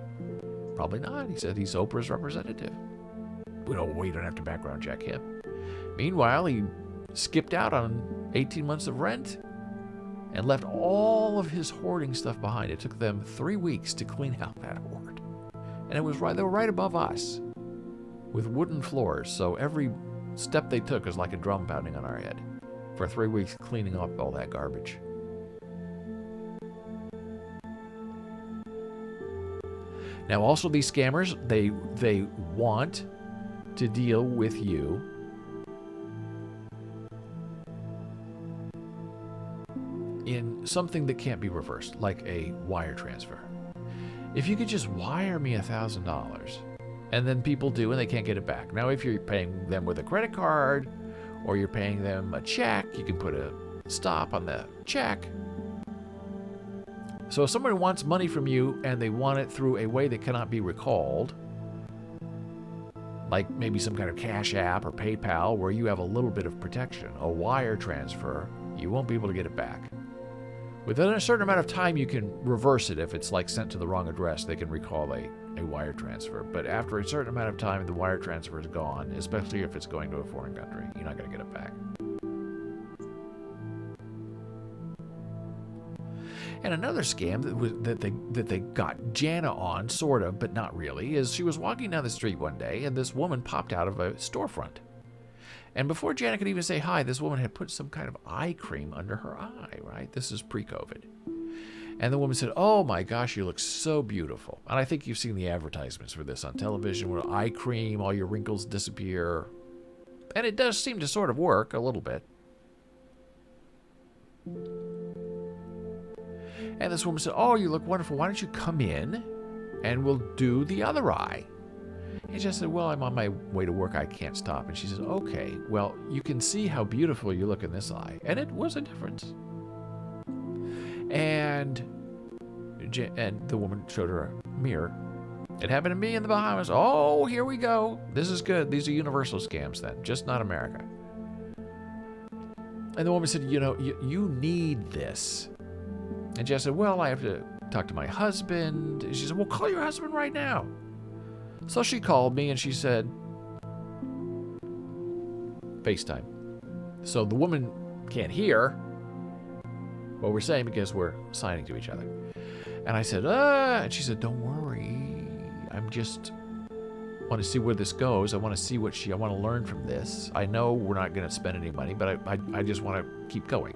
Probably not. He said he's Oprah's representative. We don't have to background check him. Meanwhile, he skipped out on 18 months of rent and left all of his hoarding stuff behind. It took them 3 weeks to clean out that hoard. And they were right above us with wooden floors, so every step they took was like a drum pounding on our head for 3 weeks cleaning up all that garbage. Now, also these scammers, they want to deal with you in something that can't be reversed, like a wire transfer. If you could just wire me $1,000, and then people do, and they can't get it back. Now, if you're paying them with a credit card, or you're paying them a check, you can put a stop on the check. So if somebody wants money from you and they want it through a way that cannot be recalled, like maybe some kind of Cash App or PayPal where you have a little bit of protection, a wire transfer, you won't be able to get it back. Within a certain amount of time, you can reverse it. If it's like sent to the wrong address, they can recall a wire transfer. But after a certain amount of time, the wire transfer is gone, especially if it's going to a foreign country. You're not going to get it back. And another scam that they got Jana on, sort of, but not really, is she was walking down the street one day, and this woman popped out of a storefront. And before Jana could even say hi, this woman had put some kind of eye cream under her eye, right? This is pre-COVID. And the woman said, "Oh my gosh, you look so beautiful." And I think you've seen the advertisements for this on television, where eye cream, all your wrinkles disappear. And it does seem to sort of work a little bit. And this woman said, "Oh, you look wonderful. Why don't you come in and we'll do the other eye?" And she said, "Well, I'm on my way to work. I can't stop." And she said, "Okay, well, you can see how beautiful you look in this eye." And it was a difference. And the woman showed her a mirror. It happened to me in the Bahamas. Oh, here we go. This is good. These are universal scams then, just not America. And the woman said, you need this. And Jess said, "Well, I have to talk to my husband." And she said, "Well, call your husband right now." So she called me and she said, FaceTime. So the woman can't hear what we're saying because we're signing to each other. And I said, and she said, "Don't worry. I'm just want to see where this goes. I want to see I want to learn from this. I know we're not going to spend any money, but I just want to keep going."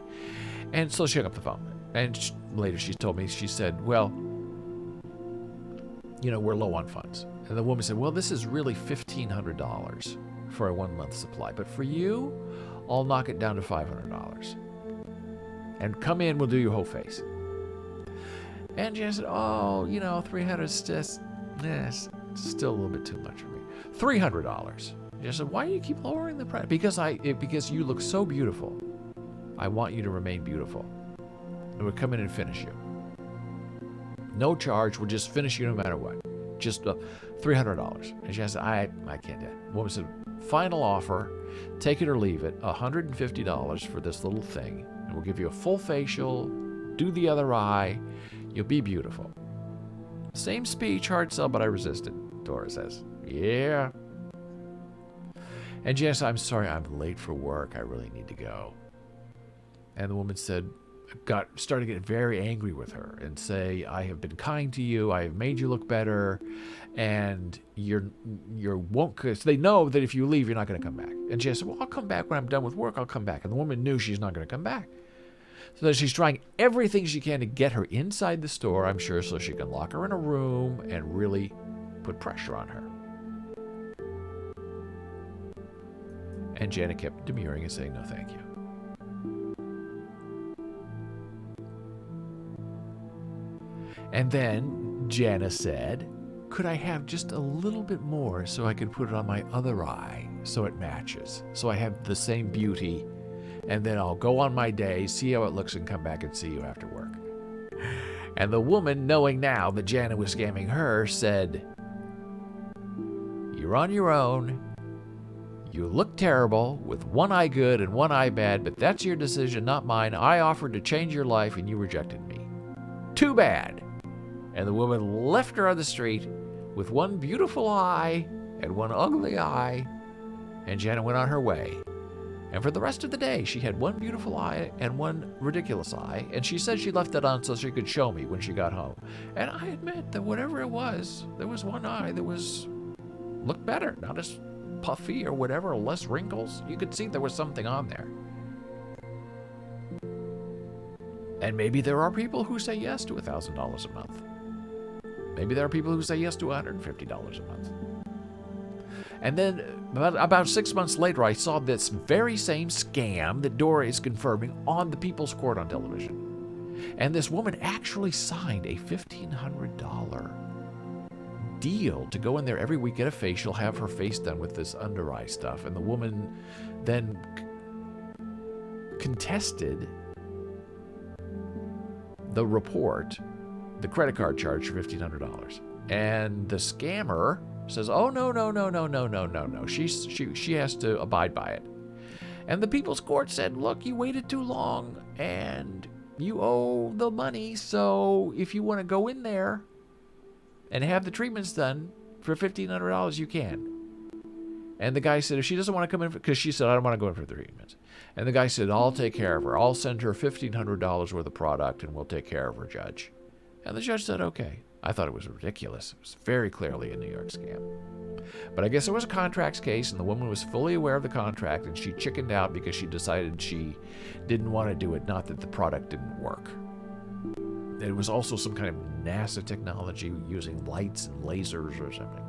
And so she hung up the phone. And later she told me, she said, "Well, we're low on funds." And the woman said, "Well, this is really $1,500 for a 1 month supply. But for you, I'll knock it down to $500. And come in, we'll do your whole face." And Jan said, "Oh, $300 is just, it's still a little bit too much for me. $300. Jan said, "Why do you keep lowering the price?" Because you look so beautiful. I want you to remain beautiful. And we'll come in and finish you. No charge. We'll just finish you no matter what. Just $300. And she said, I can't do it. The woman said, "Final offer. Take it or leave it. $150 for this little thing. And we'll give you a full facial. Do the other eye. You'll be beautiful." Same speech, hard sell, but I resisted, Dora says. Yeah. And Jess, "I'm sorry, I'm late for work. I really need to go." And the woman said, started to get very angry with her and say, I have been kind to you, I have made you look better, and you won't, because they know that if you leave, you're not going to come back. And Janet said, well, I'll come back when I'm done with work, I'll come back. And the woman knew she's not going to come back. So she's trying everything she can to get her inside the store, I'm sure, so she can lock her in a room and really put pressure on her. And Janet kept demurring and saying, no, thank you. And then Jana said, could I have just a little bit more so I could put it on my other eye so it matches, so I have the same beauty, and then I'll go on my day, see how it looks, and come back and see you after work. And the woman, knowing now that Jana was scamming her, said, you're on your own. You look terrible with one eye good and one eye bad, but that's your decision, not mine. I offered to change your life and you rejected me. Too bad. And the woman left her on the street with one beautiful eye and one ugly eye, and Janet went on her way. And for the rest of the day, she had one beautiful eye and one ridiculous eye, and she said she left it on so she could show me when she got home. And I admit that whatever it was, there was one eye that looked better, not as puffy or whatever, or less wrinkles. You could see there was something on there. And maybe there are people who say yes to $1,000 a month. Maybe there are people who say yes to $150 a month. And then about 6 months later, I saw this very same scam that Dora is confirming on the People's Court on television. And this woman actually signed a $1,500 deal to go in there every week, get a facial, have her face done with this under eye stuff. And the woman then contested the report, the credit card charge for $1,500. And the scammer says, oh, no. She has to abide by it. And the People's Court said, look, you waited too long and you owe the money. So if you want to go in there and have the treatments done for $1,500, you can. And the guy said, if she doesn't want to come in, because she said, I don't want to go in for the treatments. And the guy said, I'll take care of her. I'll send her $1,500 worth of product and we'll take care of her, Judge. And the judge said, okay. I thought it was ridiculous. It was very clearly a New York scam. But I guess it was a contracts case, and the woman was fully aware of the contract, and she chickened out because she decided she didn't want to do it, not that the product didn't work. It was also some kind of NASA technology using lights and lasers or something.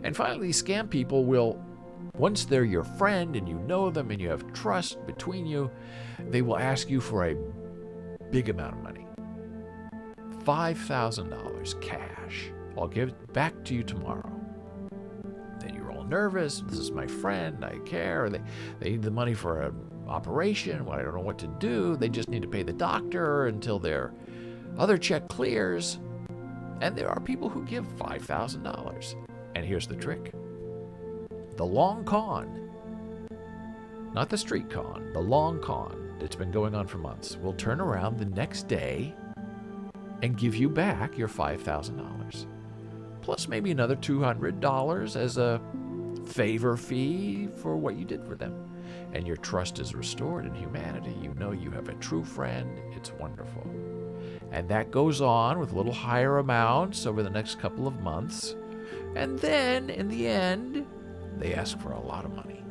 And finally, these scam people will, once they're your friend and you know them and you have trust between you, they will ask you for a big amount of money. $5,000 cash. I'll give it back to you tomorrow. Then you're all nervous. This is my friend. I care. They need the money for an operation. Well, I don't know what to do. They just need to pay the doctor until their other check clears. And there are people who give $5,000. And here's the trick. The long con, not the street con, the long con that's been going on for months, will turn around the next day and give you back your $5,000. Plus maybe another $200 as a favor fee for what you did for them. And your trust is restored in humanity. You know you have a true friend. It's wonderful. And that goes on with little higher amounts over the next couple of months. And then, in the end, they ask for a lot of money.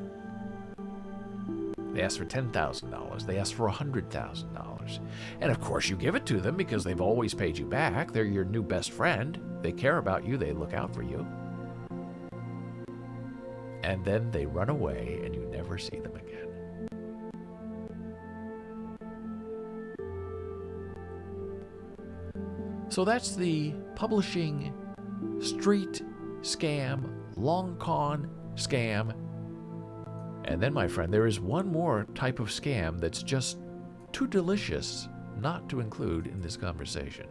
They ask for $10,000. They ask for $100,000. And of course you give it to them because they've always paid you back. They're your new best friend. They care about you. They look out for you. And then they run away and you never see them again. So that's the publishing street scam, long con scam. And then, my friend, there is one more type of scam that's just too delicious not to include in this conversation.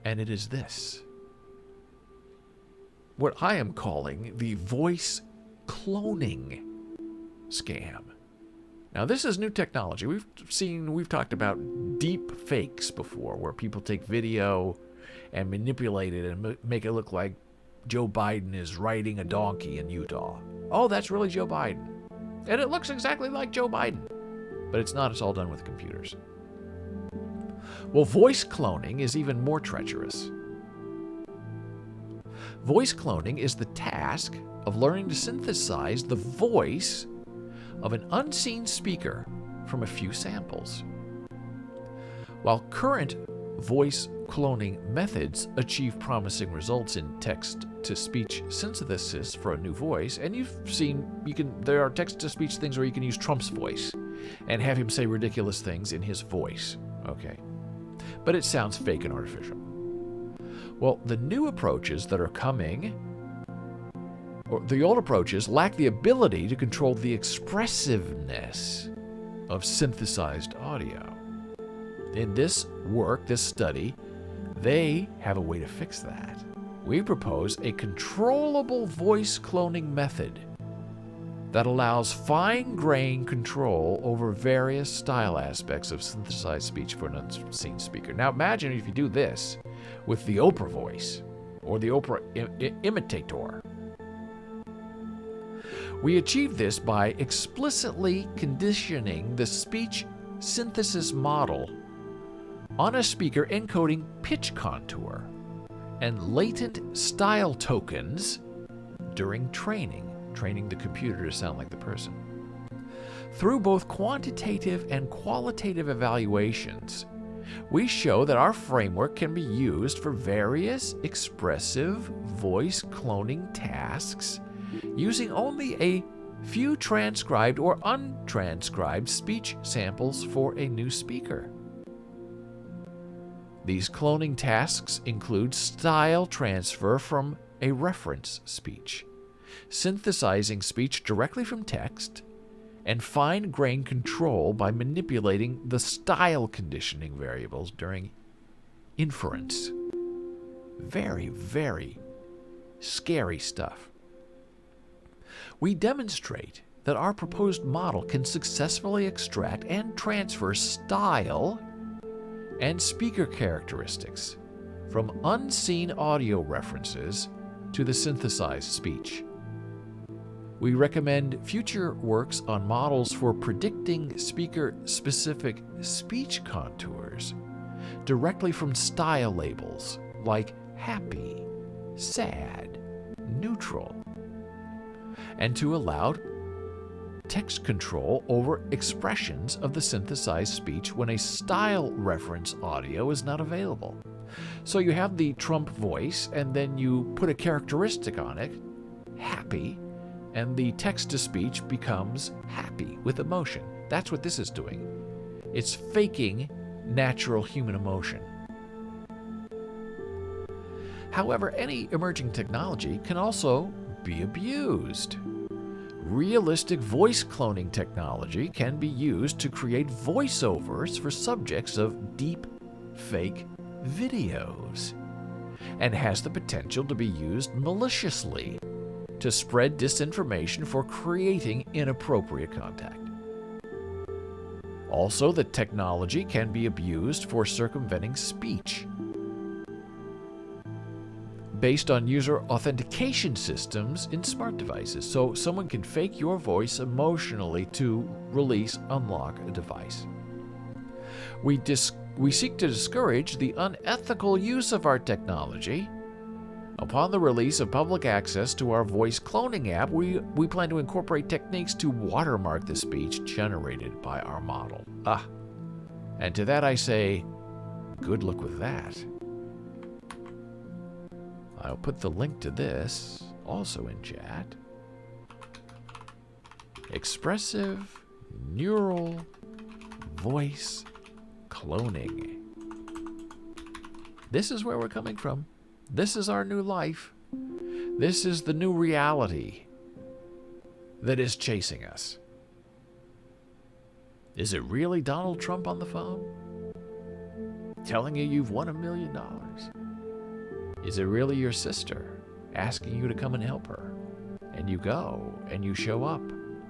And it is this. What I am calling the voice cloning scam. Now, this is new technology. We've talked about deep fakes before, where people take video and manipulate it and make it look like Joe Biden is riding a donkey in Utah. Oh, that's really Joe Biden. And it looks exactly like Joe Biden. But it's not. It's all done with computers. Well, voice cloning is even more treacherous. Voice cloning is the task of learning to synthesize the voice of an unseen speaker from a few samples. While current voice cloning methods achieve promising results in text-to-speech synthesis for a new voice, and you've seen there are text-to-speech things where you can use Trump's voice and have him say ridiculous things in his voice, okay? But it sounds fake and artificial. Well, the new approaches that are coming, or the old approaches, lack the ability to control the expressiveness of synthesized audio. In this work, this study, they have a way to fix that. We propose a controllable voice cloning method that allows fine-grained control over various style aspects of synthesized speech for an unseen speaker. Now imagine if you do this with the Oprah voice or the Oprah imitator. We achieve this by explicitly conditioning the speech synthesis model on a speaker encoding pitch contour and latent style tokens during training the computer to sound like the person. Through both quantitative and qualitative evaluations, we show that our framework can be used for various expressive voice cloning tasks using only a few transcribed or untranscribed speech samples for a new speaker. These cloning tasks include style transfer from a reference speech, synthesizing speech directly from text, and fine-grained control by manipulating the style conditioning variables during inference. Very, very scary stuff. We demonstrate that our proposed model can successfully extract and transfer style and speaker characteristics from unseen audio references to the synthesized speech. We recommend future works on models for predicting speaker-specific speech contours directly from style labels like happy, sad, neutral, and to allow text control over expressions of the synthesized speech when a style reference audio is not available. So you have the Trump voice, and then you put a characteristic on it, happy, and the text-to-speech becomes happy with emotion. That's what this is doing. It's faking natural human emotion. However, any emerging technology can also be abused. Realistic voice cloning technology can be used to create voiceovers for subjects of deep fake videos and has the potential to be used maliciously to spread disinformation for creating inappropriate content. Also, the technology can be abused for circumventing speech based on user authentication systems in smart devices. So someone can fake your voice emotionally to unlock a device. We seek to discourage the unethical use of our technology. Upon the release of public access to our voice cloning app, we plan to incorporate techniques to watermark the speech generated by our model. And to that I say, good luck with that. I'll put the link to this also in chat. Expressive neural voice cloning. This is where we're coming from. This is our new life. This is the new reality that is chasing us. Is it really Donald Trump on the phone telling you you've won $1 million? Is it really your sister asking you to come and help her? And you go, and you show up,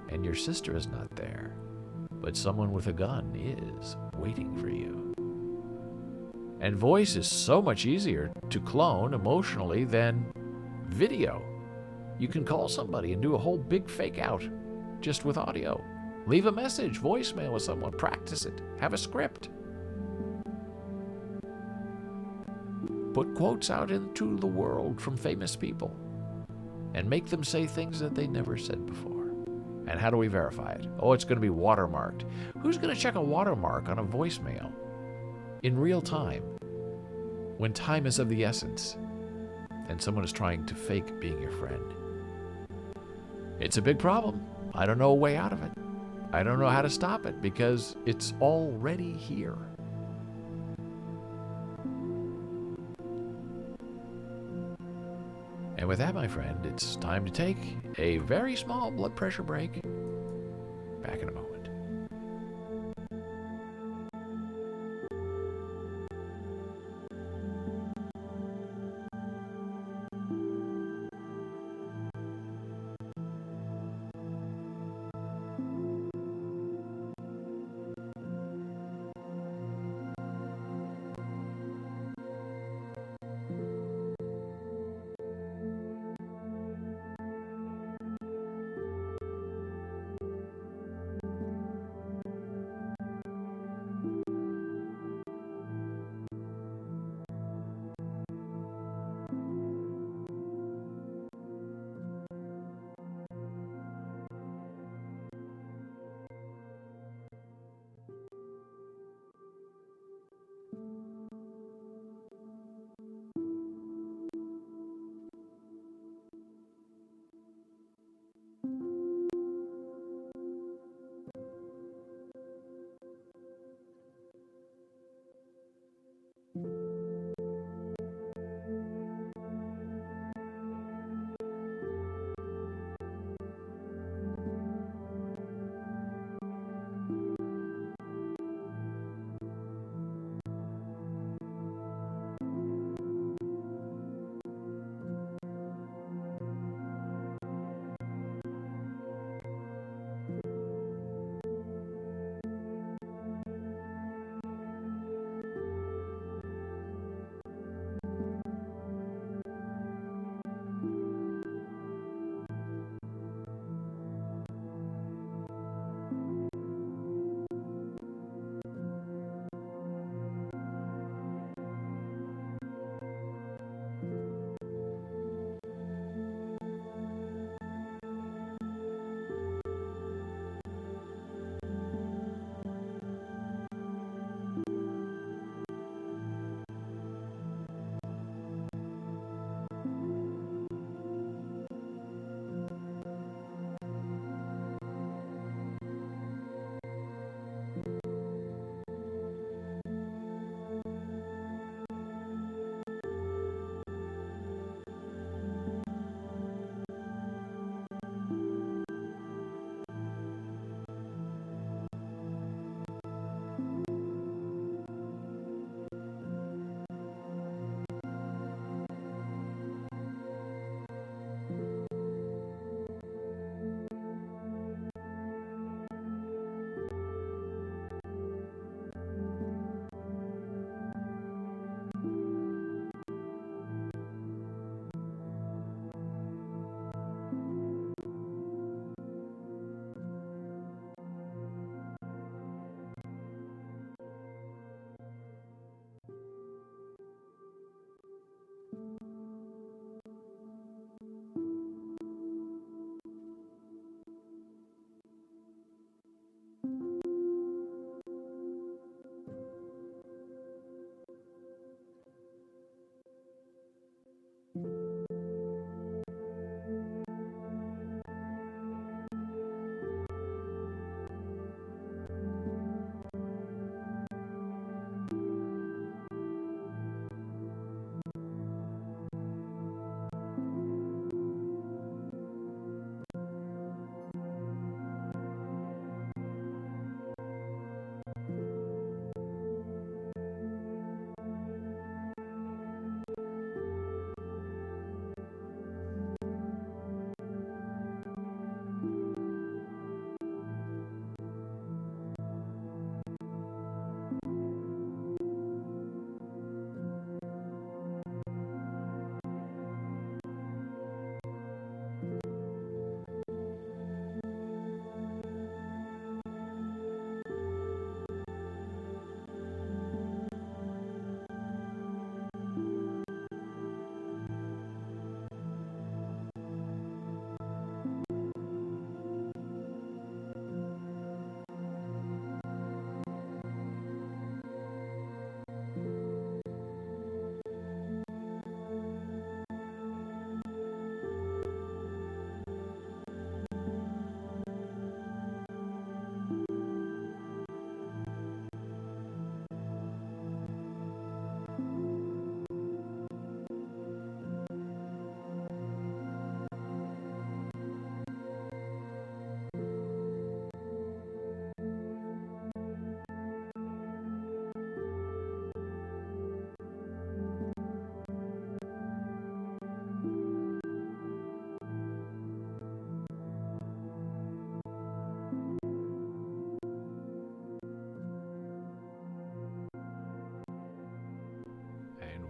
and your sister is not there, but someone with a gun is waiting for you. And voice is so much easier to clone emotionally than video. You can call somebody and do a whole big fake out just with audio. Leave a message, voicemail with someone. Practice it. Have a script. Put quotes out into the world from famous people and make them say things that they never said before. And how do we verify it? Oh, it's going to be watermarked. Who's going to check a watermark on a voicemail in real time when time is of the essence and someone is trying to fake being your friend? It's a big problem. I don't know a way out of it. I don't know how to stop it because it's already here. And with that, my friend, it's time to take a very small blood pressure break. Back in a moment.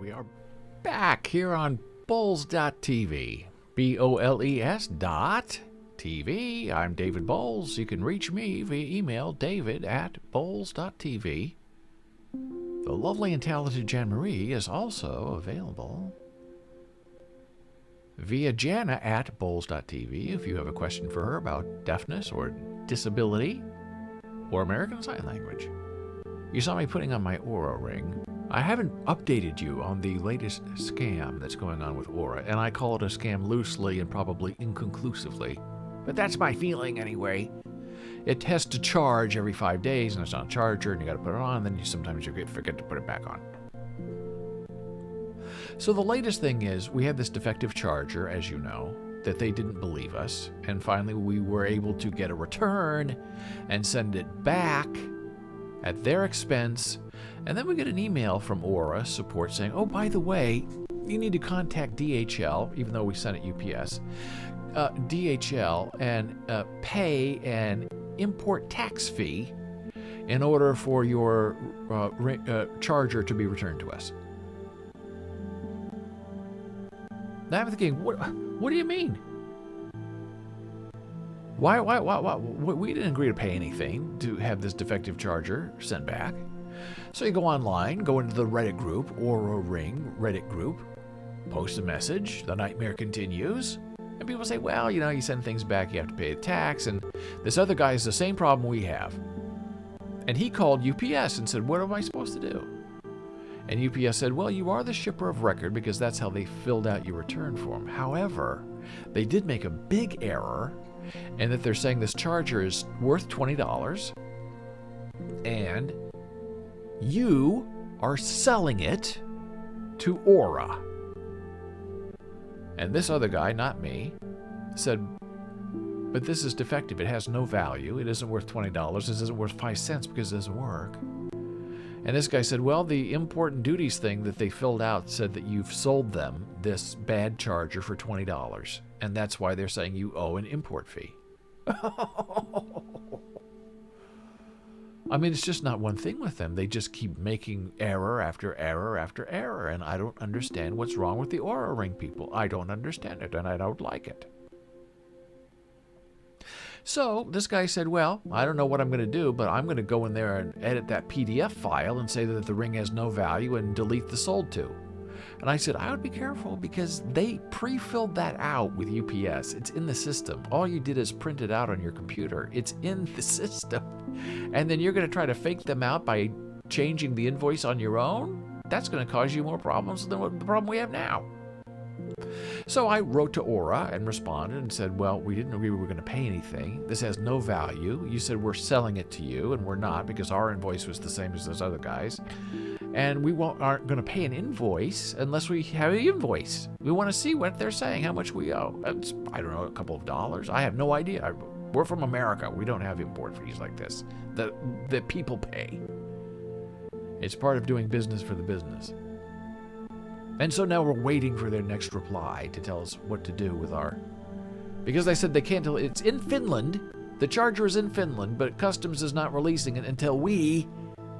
We are back here on Boles.tv. BOLES.TV. I'm David Boles. You can reach me via email, david@boles.tv. The lovely and talented Jan Marie is also available via Jana@Boles.tv if you have a question for her about deafness or disability or American Sign Language. You saw me putting on my Aura ring. I haven't updated you on the latest scam that's going on with Aura, and I call it a scam loosely and probably inconclusively. But that's my feeling anyway. It has to charge every 5 days, and it's on a charger, and you gotta put it on, and then sometimes you forget to put it back on. So the latest thing is, we had this defective charger, as you know, that they didn't believe us, and finally we were able to get a return and send it back at their expense. And then we get an email from Aura support saying, oh, by the way, you need to contact DHL, even though we sent it UPS, DHL, and pay an import tax fee in order for your charger to be returned to us. Now I'm thinking, what do you mean? Why? We didn't agree to pay anything to have this defective charger sent back. So you go online, go into the Reddit group, Aura Ring Reddit group, post a message, the nightmare continues, and people say, well, you know, you send things back, you have to pay a tax, and this other guy has the same problem we have. And he called UPS and said, what am I supposed to do? And UPS said, well, you are the shipper of record because that's how they filled out your return form. However, they did make a big error in that they're saying this charger is worth $20 and you are selling it to Aura. And this other guy, not me, said, but this is defective. It has no value. It isn't worth $20. This isn't worth 5 cents because it doesn't work. And this guy said, well, the import and duties thing that they filled out said that you've sold them this bad charger for $20. And that's why they're saying you owe an import fee. I mean, it's just not one thing with them. They just keep making error after error after error. And I don't understand what's wrong with the Aura Ring people. I don't understand it, and I don't like it. So this guy said, well, I don't know what I'm going to do, but I'm going to go in there and edit that PDF file and say that the ring has no value and delete the sold to. And I said, I would be careful because they pre-filled that out with UPS. It's in the system. All you did is print it out on your computer. It's in the system. And then you're going to try to fake them out by changing the invoice on your own? That's going to cause you more problems than the problem we have now. So I wrote to Aura and responded and said, well, we didn't agree we were going to pay anything. This has no value. You said we're selling it to you, and we're not because our invoice was the same as those other guys. And we aren't going to pay an invoice unless we have an invoice. We want to see what they're saying, how much we owe. It's, I don't know, a couple of dollars. I have no idea. We're from America. We don't have import fees like this that people pay. It's part of doing business for the business. And so now we're waiting for their next reply to tell us what to do with our... Because they said they can't tell... It's in Finland. The charger is in Finland, but Customs is not releasing it until we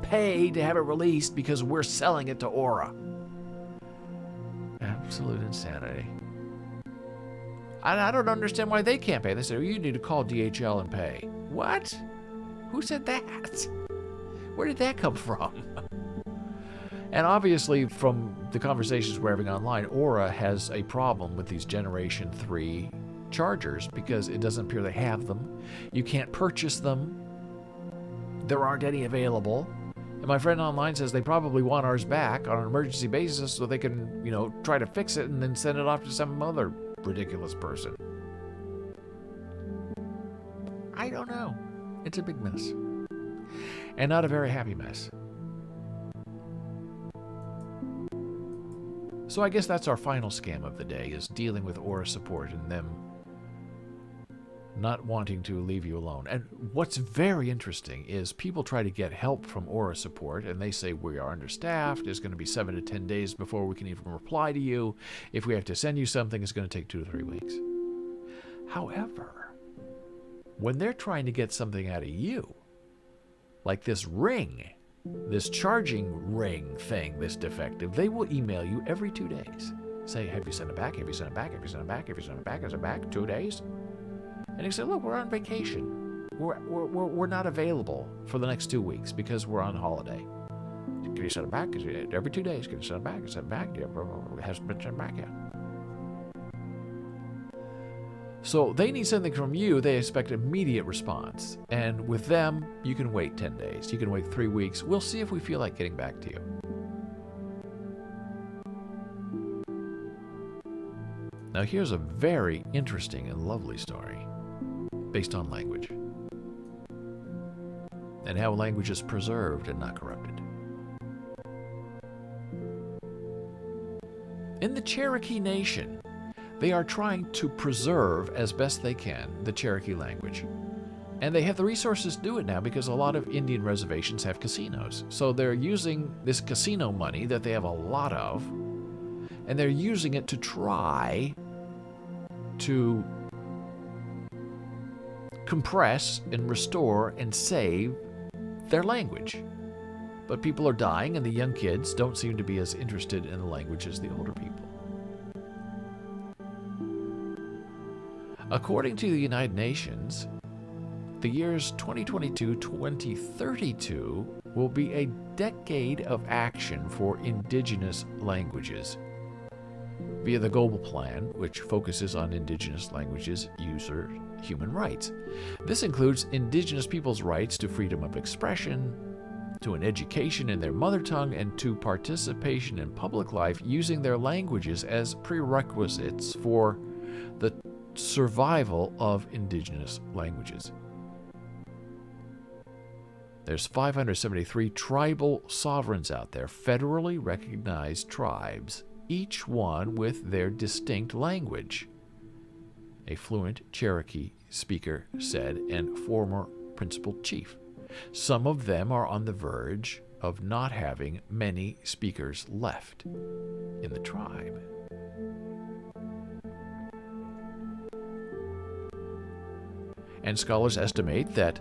pay to have it released because we're selling it to Aura. Absolute insanity. I don't understand why they can't pay. They said, well, you need to call DHL and pay. What? Who said that? Where did that come from? And obviously, from the conversations we're having online, Aura has a problem with these Generation 3 chargers because it doesn't appear they have them. You can't purchase them. There aren't any available. And my friend online says they probably want ours back on an emergency basis so they can, try to fix it and then send it off to some other ridiculous person. I don't know. It's a big mess. And not a very happy mess. So I guess that's our final scam of the day, is dealing with Aura support and them not wanting to leave you alone. And what's very interesting is people try to get help from Aura support, and they say we are understaffed. It's going to be 7 to 10 days before we can even reply to you. If we have to send you something, it's going to take 2 to 3 weeks. However, when they're trying to get something out of you, like this ring this charging ring thing that's defective, they will email you every 2 days. Say, have you sent it back? Have you sent it back? Have you sent it back? Have you sent it back? Is it back? 2 days? And you say, look, we're on vacation. We're not available for the next 2 weeks because we're on holiday. Can you send it back? Every 2 days, can you send it back? Send it back? Yeah, it hasn't been sent back yet. So they need something from you. They expect immediate response. And with them, you can wait 10 days. You can wait 3 weeks. We'll see if we feel like getting back to you. Now here's a very interesting and lovely story based on language and how language is preserved and not corrupted. In the Cherokee Nation, they are trying to preserve as best they can the Cherokee language. And they have the resources to do it now because a lot of Indian reservations have casinos. So they're using this casino money that they have a lot of, and they're using it to try to compress and restore and save their language. But people are dying, and the young kids don't seem to be as interested in the language as the older people. According to the United Nations, the years 2022-2032 will be a decade of action for indigenous languages via the Global Plan, which focuses on indigenous languages user human rights. This includes indigenous people's rights to freedom of expression, to an education in their mother tongue, and to participation in public life using their languages as prerequisites for the survival of indigenous languages. There's 573 tribal sovereigns out there, federally recognized tribes, each one with their distinct language. A fluent Cherokee speaker said, and former principal chief. Some of them are on the verge of not having many speakers left in the tribe. And scholars estimate that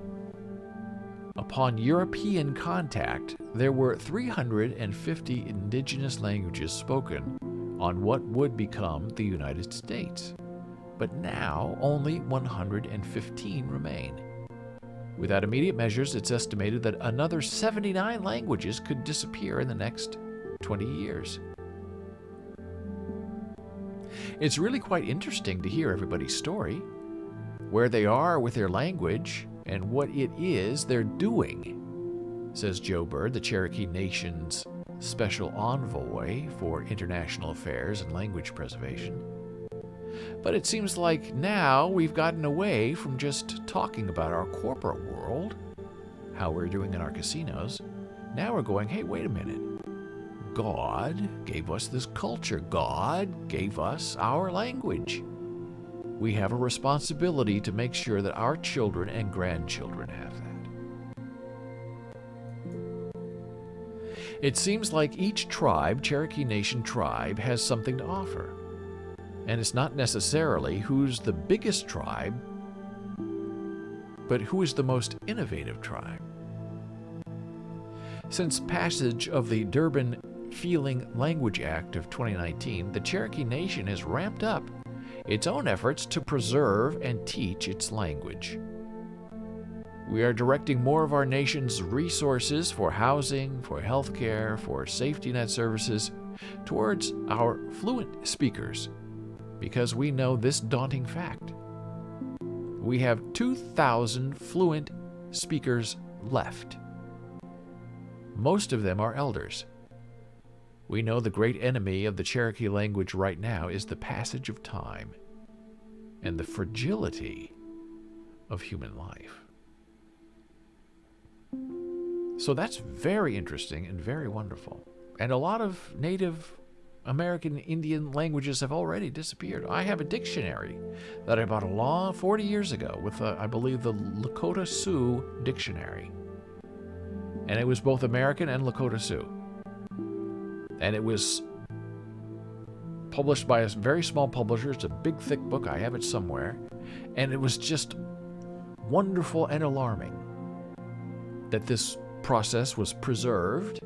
upon European contact, there were 350 indigenous languages spoken on what would become the United States. But now only 115 remain. Without immediate measures, it's estimated that another 79 languages could disappear in the next 20 years. It's really quite interesting to hear everybody's story, where they are with their language, and what it is they're doing, says Joe Bird, the Cherokee Nation's Special Envoy for International Affairs and Language Preservation. But it seems like now we've gotten away from just talking about our corporate world, how we're doing in our casinos. Now we're going, hey, wait a minute. God gave us this culture. God gave us our language. We have a responsibility to make sure that our children and grandchildren have that. It seems like each tribe, Cherokee Nation tribe, has something to offer. And it's not necessarily who's the biggest tribe, but who is the most innovative tribe. Since passage of the Durban Feeling Language Act of 2019, the Cherokee Nation has ramped up its own efforts to preserve and teach its language. We are directing more of our nation's resources for housing, for healthcare, for safety net services towards our fluent speakers, because we know this daunting fact. We have 2,000 fluent speakers left. Most of them are elders. We know the great enemy of the Cherokee language right now is the passage of time and the fragility of human life. So that's very interesting and very wonderful. And a lot of Native American Indian languages have already disappeared. I have a dictionary that I bought 40 years ago with, I believe, the Lakota Sioux dictionary. And it was both American and Lakota Sioux. And it was published by a very small publisher. It's a big, thick book. I have it somewhere. And it was just wonderful and alarming that this process was preserved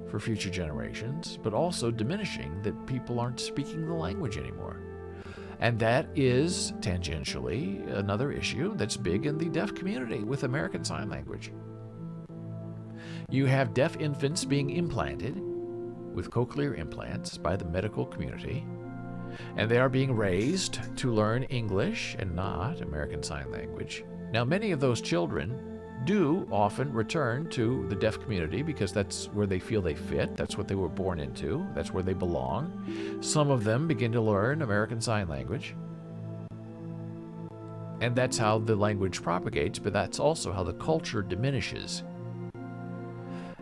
for future generations, but also diminishing that people aren't speaking the language anymore. And that is, tangentially, another issue that's big in the deaf community with American Sign Language. You have deaf infants being implanted with cochlear implants by the medical community, and they are being raised to learn English and not American Sign Language. Now, many of those children do often return to the deaf community because that's where they feel they fit, that's what they were born into, that's where they belong. Some of them begin to learn American Sign Language, and that's how the language propagates, but that's also how the culture diminishes.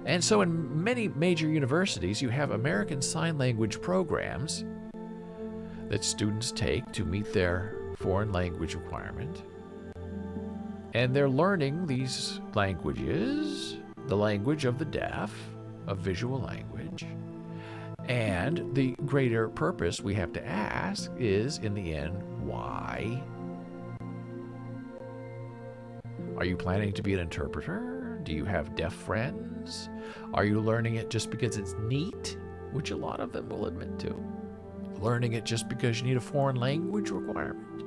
And so in many major universities, you have American Sign Language programs that students take to meet their foreign language requirement. And they're learning these languages, the language of the deaf, of visual language. And the greater purpose we have to ask is, in the end, why? Are you planning to be an interpreter? Do you have deaf friends? Are you learning it just because it's neat, which a lot of them will admit to? Learning it just because you need a foreign language requirement?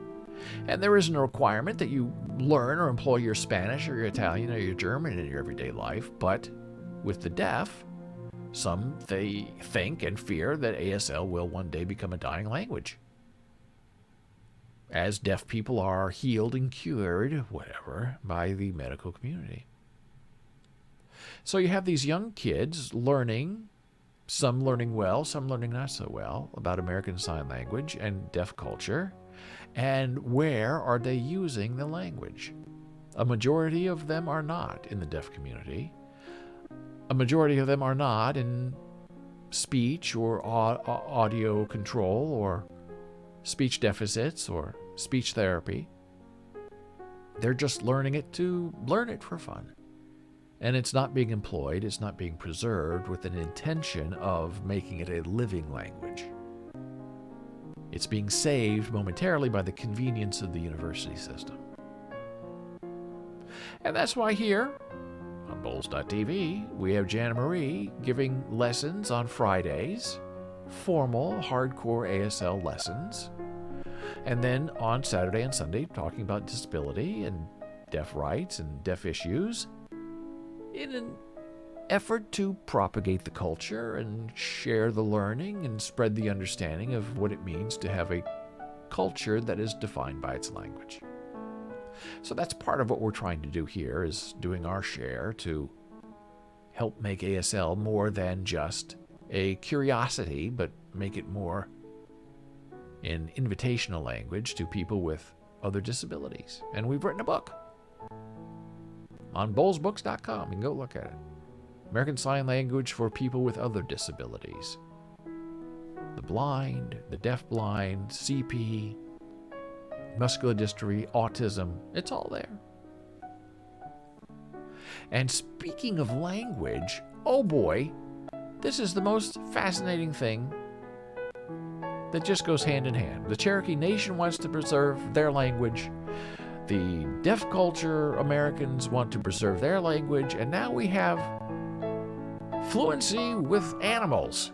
And there isn't a requirement that you learn or employ your Spanish or your Italian or your German in your everyday life, but with the deaf, they think and fear that ASL will one day become a dying language. As deaf people are healed and cured, whatever, by the medical community. So you have these young kids learning, some learning well, some learning not so well, about American Sign Language and deaf culture. And where are they using the language? A majority of them are not in the deaf community. A majority of them are not in speech or audio control or speech deficits or speech therapy. They're just learning it to learn it for fun. And it's not being employed, it's not being preserved with an intention of making it a living language. It's being saved momentarily by the convenience of the university system. And that's why here, on Boles.tv, we have Jana Marie giving lessons on Fridays, formal, hardcore ASL lessons, and then on Saturday and Sunday talking about disability and deaf rights and deaf issues in an effort to propagate the culture and share the learning and spread the understanding of what it means to have a culture that is defined by its language. So that's part of what we're trying to do here, is doing our share to help make ASL more than just a curiosity, but make it more an invitational language to people with other disabilities. And we've written a book on bolesbooks.com. You can go look at it. American Sign Language for people with other disabilities. The blind, the deafblind, CP, muscular dystrophy, autism, it's all there. And speaking of language, oh boy, this is the most fascinating thing that just goes hand in hand. The Cherokee Nation wants to preserve their language. The deaf culture Americans want to preserve their language. And now we have fluency with animals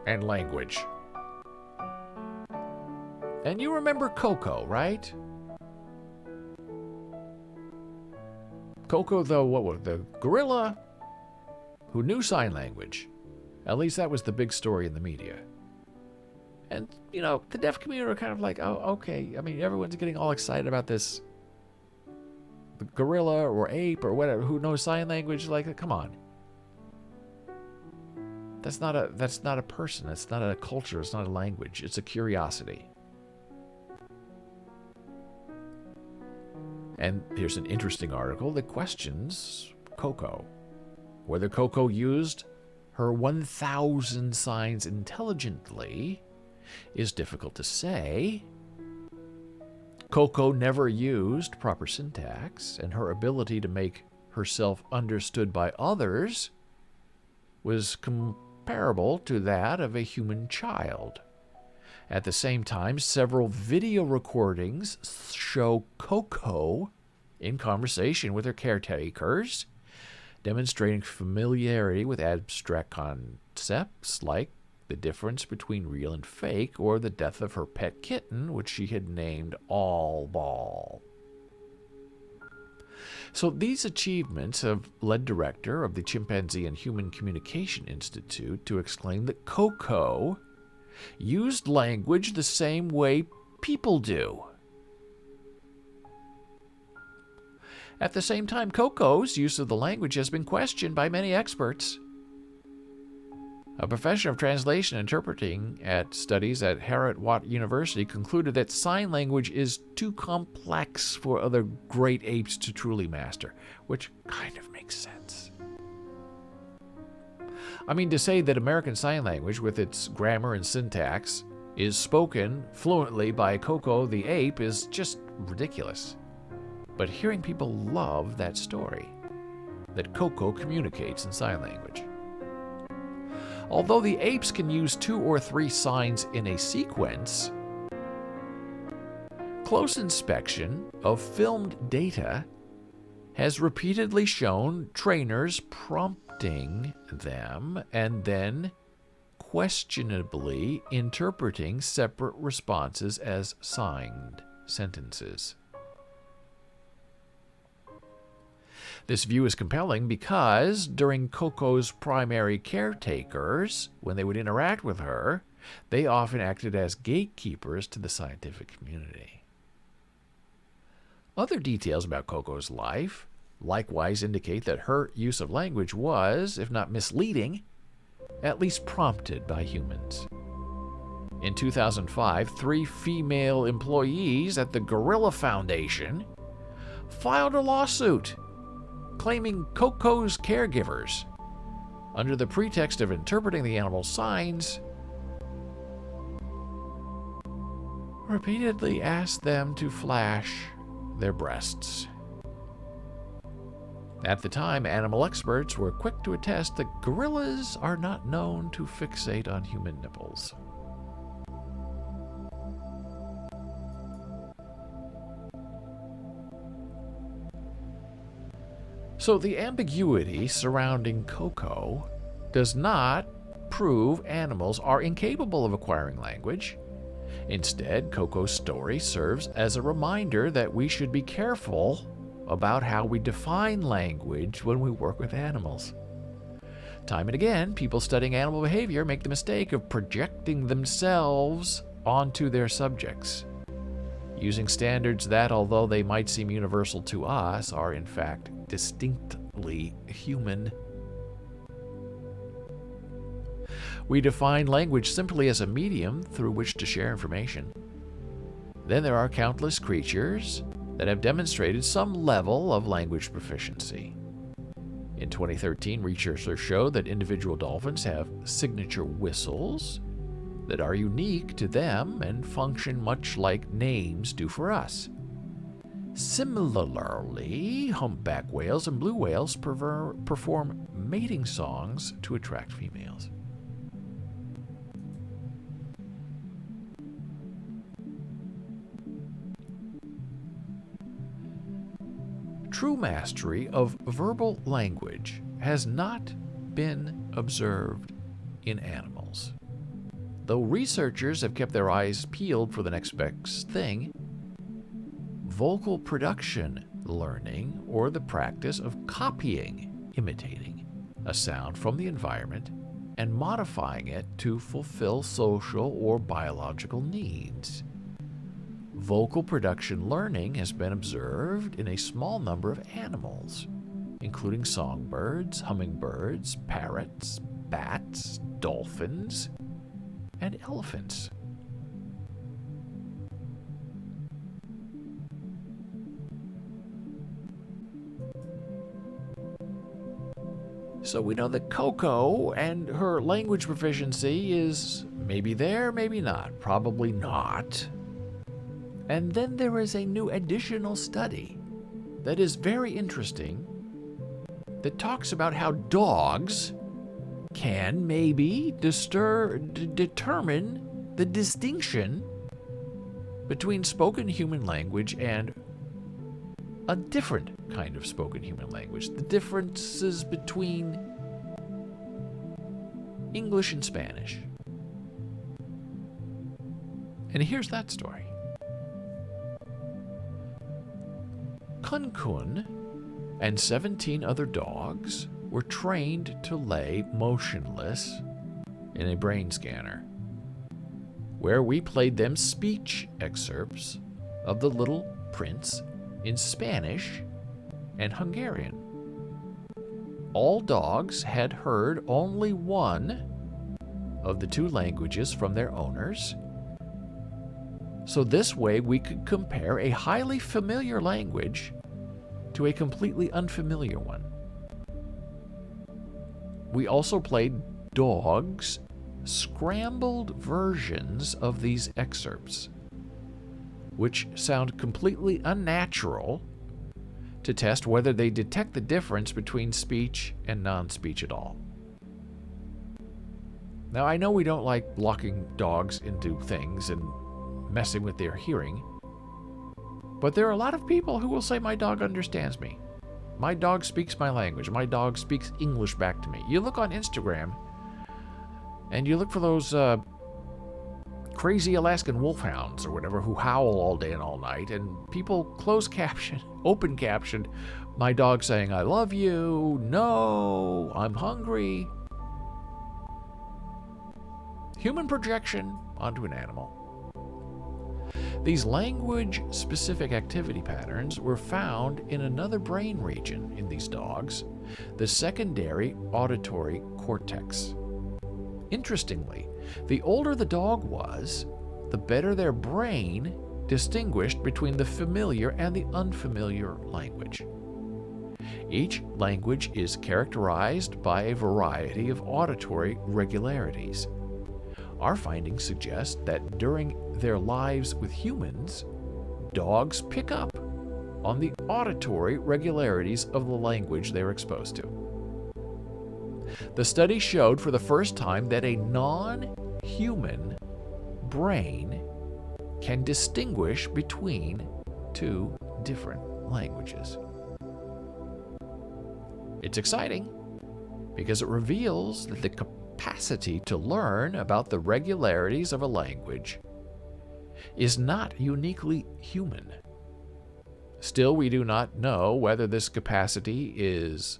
and language. And you remember Coco, right? Coco, the gorilla who knew sign language. At least that was the big story in the media. And, the deaf community are kind of like, oh, okay. I mean, everyone's getting all excited about this gorilla or ape or whatever who knows sign language. Like, come on. That's not a person. It's not a culture. It's not a language. It's a curiosity. And here's an interesting article that questions Coco. Whether Coco used her 1,000 signs intelligently is difficult to say. Coco never used proper syntax, and her ability to make herself understood by others was comparable to that of a human child. At the same time, several video recordings show Coco in conversation with her caretakers, demonstrating familiarity with abstract concepts like the difference between real and fake, or the death of her pet kitten, which she had named All Ball. So these achievements have led director of the Chimpanzee and Human Communication Institute to exclaim that Coco used language the same way people do. At the same time, Coco's use of the language has been questioned by many experts. A professor of translation interpreting at studies at Harvard University concluded that sign language is too complex for other great apes to truly master, which kind of makes sense. I mean, to say that American Sign Language, with its grammar and syntax, is spoken fluently by Coco the ape is just ridiculous. But hearing people love that story, that Coco communicates in sign language. Although the apes can use 2 or 3 signs in a sequence, close inspection of filmed data has repeatedly shown trainers prompting them and then questionably interpreting separate responses as signed sentences. This view is compelling because during Coco's primary caretakers, when they would interact with her, they often acted as gatekeepers to the scientific community. Other details about Coco's life likewise indicate that her use of language was, if not misleading, at least prompted by humans. In 2005, 3 female employees at the Gorilla Foundation filed a lawsuit claiming Coco's caregivers, under the pretext of interpreting the animal's signs, repeatedly asked them to flash their breasts. At the time, animal experts were quick to attest that gorillas are not known to fixate on human nipples. So the ambiguity surrounding Coco does not prove animals are incapable of acquiring language. Instead, Coco's story serves as a reminder that we should be careful about how we define language when we work with animals. Time and again, people studying animal behavior make the mistake of projecting themselves onto their subjects, using standards that, although they might seem universal to us, are in fact distinctly human. We define language simply as a medium through which to share information. Then there are countless creatures that have demonstrated some level of language proficiency. In 2013, researchers showed that individual dolphins have signature whistles that are unique to them and function much like names do for us. Similarly, humpback whales and blue whales perform mating songs to attract females. True mastery of verbal language has not been observed in animals. Though researchers have kept their eyes peeled for the next best thing, vocal production learning, or the practice of copying, imitating a sound from the environment and modifying it to fulfill social or biological needs. Vocal production learning has been observed in a small number of animals, including songbirds, hummingbirds, parrots, bats, dolphins, and elephants. So we know that Coco and her language proficiency is maybe there, maybe not, probably not. And then there is a new additional study that is very interesting that talks about how dogs can maybe determine the distinction between spoken human language and a different kind of spoken human language, the differences between English and Spanish. And here's that story. Kun Kun and 17 other dogs were trained to lay motionless in a brain scanner, where we played them speech excerpts of The Little Prince in Spanish and Hungarian. All dogs had heard only one of the two languages from their owners, so this way we could compare a highly familiar language to a completely unfamiliar one. We also played dogs scrambled versions of these excerpts, which sound completely unnatural, to test whether they detect the difference between speech and non-speech at all. Now, I know we don't like locking dogs into things and messing with their hearing, but there are a lot of people who will say, my dog understands me. My dog speaks my language. My dog speaks English back to me. You look on Instagram, and you look for those crazy Alaskan wolfhounds or whatever who howl all day and all night, and people close caption, open caption, my dog saying, I love you, no, I'm hungry. Human projection onto an animal. These language-specific activity patterns were found in another brain region in these dogs, the secondary auditory cortex. Interestingly, the older the dog was, the better their brain distinguished between the familiar and the unfamiliar language. Each language is characterized by a variety of auditory regularities. Our findings suggest that during their lives with humans, dogs pick up on the auditory regularities of the language they're exposed to. The study showed for the first time that a non-human brain can distinguish between two different languages. It's exciting because it reveals that the capacity to learn about the regularities of a language is not uniquely human. Still, we do not know whether this capacity is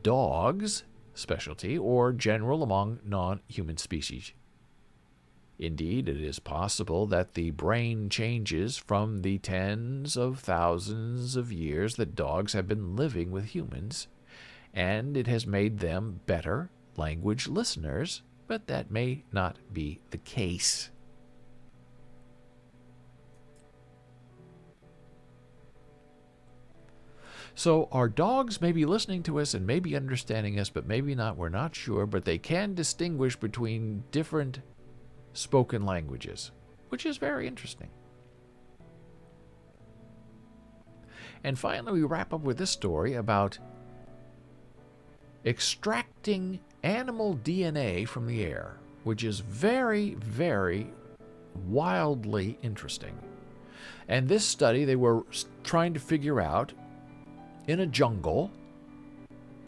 dogs' specialty or general among non-human species. Indeed, it is possible that the brain changes from the tens of thousands of years that dogs have been living with humans, and it has made them better language listeners, but that may not be the case. So our dogs may be listening to us and maybe understanding us, but maybe not, we're not sure, but they can distinguish between different spoken languages, which is very interesting. And finally, we wrap up with this story about extracting animal DNA from the air, which is very, very wildly interesting. And this study, they were trying to figure out in a jungle,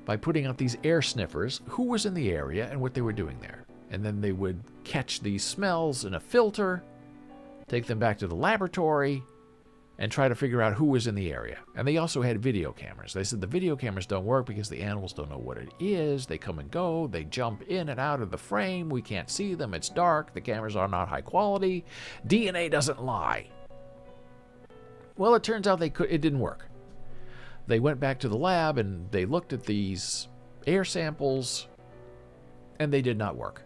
by putting out these air sniffers, who was in the area and what they were doing there. And then they would catch these smells in a filter, take them back to the laboratory, and try to figure out who was in the area. And they also had video cameras. They said the video cameras don't work because the animals don't know what it is. They come and go. They jump in and out of the frame. We can't see them. It's dark. The cameras are not high quality. DNA doesn't lie. Well, it turns out it didn't work. They went back to the lab and they looked at these air samples, and they did not work.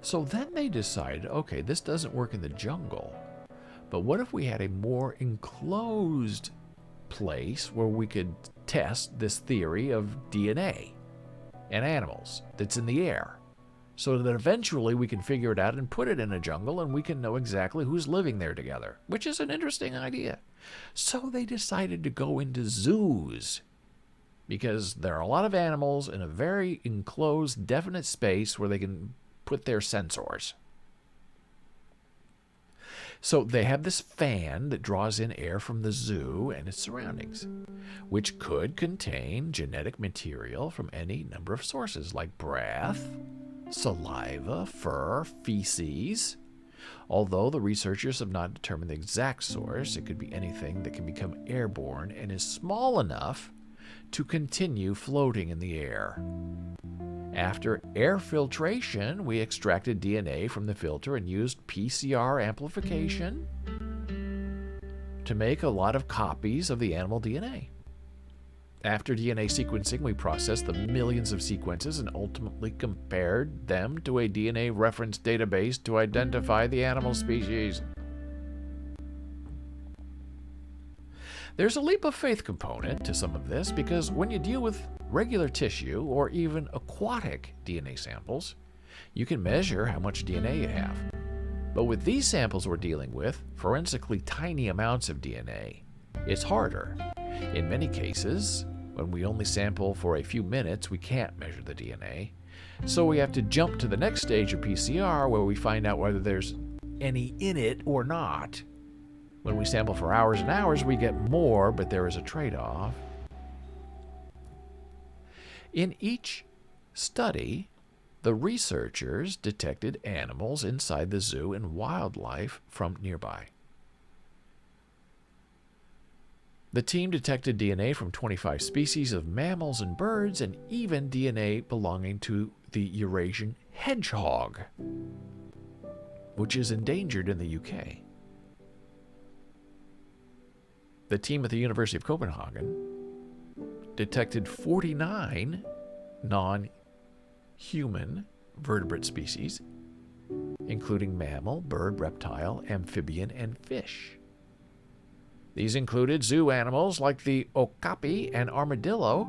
So then they decided, okay, this doesn't work in the jungle, but what if we had a more enclosed place where we could test this theory of DNA in animals that's in the air, so that eventually we can figure it out and put it in a jungle and we can know exactly who's living there together, which is an interesting idea. So they decided to go into zoos, because there are a lot of animals in a very enclosed, definite space where they can put their sensors. So they have this fan that draws in air from the zoo and its surroundings, which could contain genetic material from any number of sources like breath, saliva, fur, feces. Although the researchers have not determined the exact source, it could be anything that can become airborne and is small enough to continue floating in the air. After air filtration, we extracted DNA from the filter and used PCR amplification to make a lot of copies of the animal DNA. After DNA sequencing, we processed the millions of sequences and ultimately compared them to a DNA reference database to identify the animal species. There's a leap of faith component to some of this because when you deal with regular tissue or even aquatic DNA samples, you can measure how much DNA you have. But with these samples we're dealing with, forensically tiny amounts of DNA, it's harder. In many cases, when we only sample for a few minutes, we can't measure the DNA. So we have to jump to the next stage of PCR where we find out whether there's any in it or not. When we sample for hours and hours, we get more, but there is a trade-off. In each study, the researchers detected animals inside the zoo and wildlife from nearby. The team detected DNA from 25 species of mammals and birds, and even DNA belonging to the Eurasian hedgehog, which is endangered in the UK. The team at the University of Copenhagen detected 49 non-human vertebrate species, including mammal, bird, reptile, amphibian, and fish. These included zoo animals like the okapi and armadillo,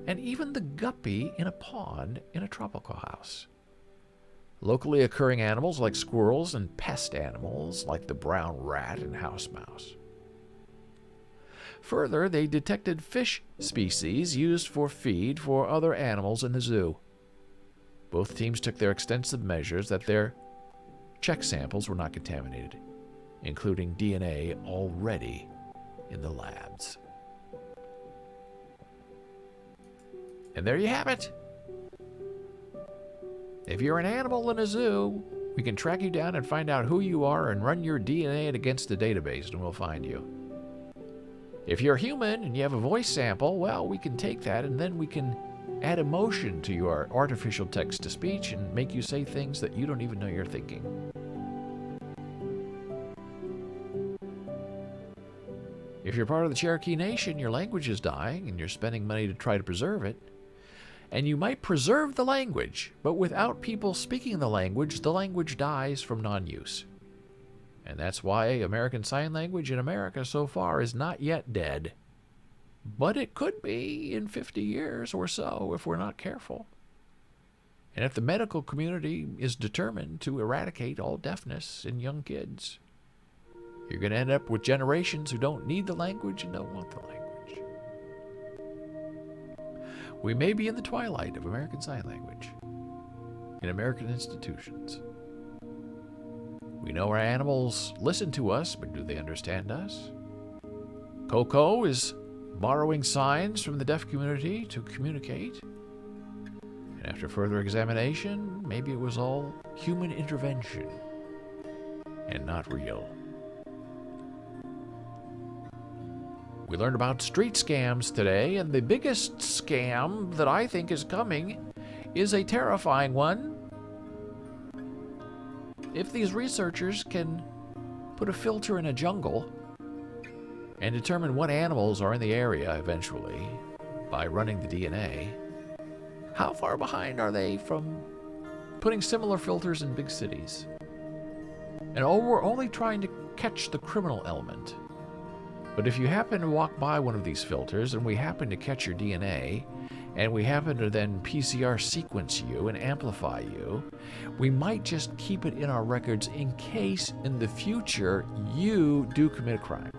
and even the guppy in a pond in a tropical house. Locally occurring animals like squirrels and pest animals like the brown rat and house mouse. Further, they detected fish species used for feed for other animals in the zoo. Both teams took their extensive measures that their check samples were not contaminated, including DNA already in the labs. And there you have it. If you're an animal in a zoo, we can track you down and find out who you are and run your DNA against the database, and we'll find you. If you're human and you have a voice sample, well, we can take that and then we can add emotion to your artificial text-to-speech and make you say things that you don't even know you're thinking. If you're part of the Cherokee Nation, your language is dying and you're spending money to try to preserve it. And you might preserve the language, but without people speaking the language dies from non-use. And that's why American Sign Language in America so far is not yet dead. But it could be in 50 years or so if we're not careful. And if the medical community is determined to eradicate all deafness in young kids, you're going to end up with generations who don't need the language and don't want the language. We may be in the twilight of American Sign Language in American institutions. We know our animals listen to us, but do they understand us? Coco is borrowing signs from the deaf community to communicate. And after further examination, maybe it was all human intervention and not real. We learned about street scams today, and the biggest scam that I think is coming is a terrifying one. If these researchers can put a filter in a jungle and determine what animals are in the area eventually by running the DNA, how far behind are they from putting similar filters in big cities? And we're only trying to catch the criminal element. But if you happen to walk by one of these filters and we happen to catch your DNA, and we happen to then PCR sequence you and amplify you, we might just keep it in our records in case in the future you do commit a crime.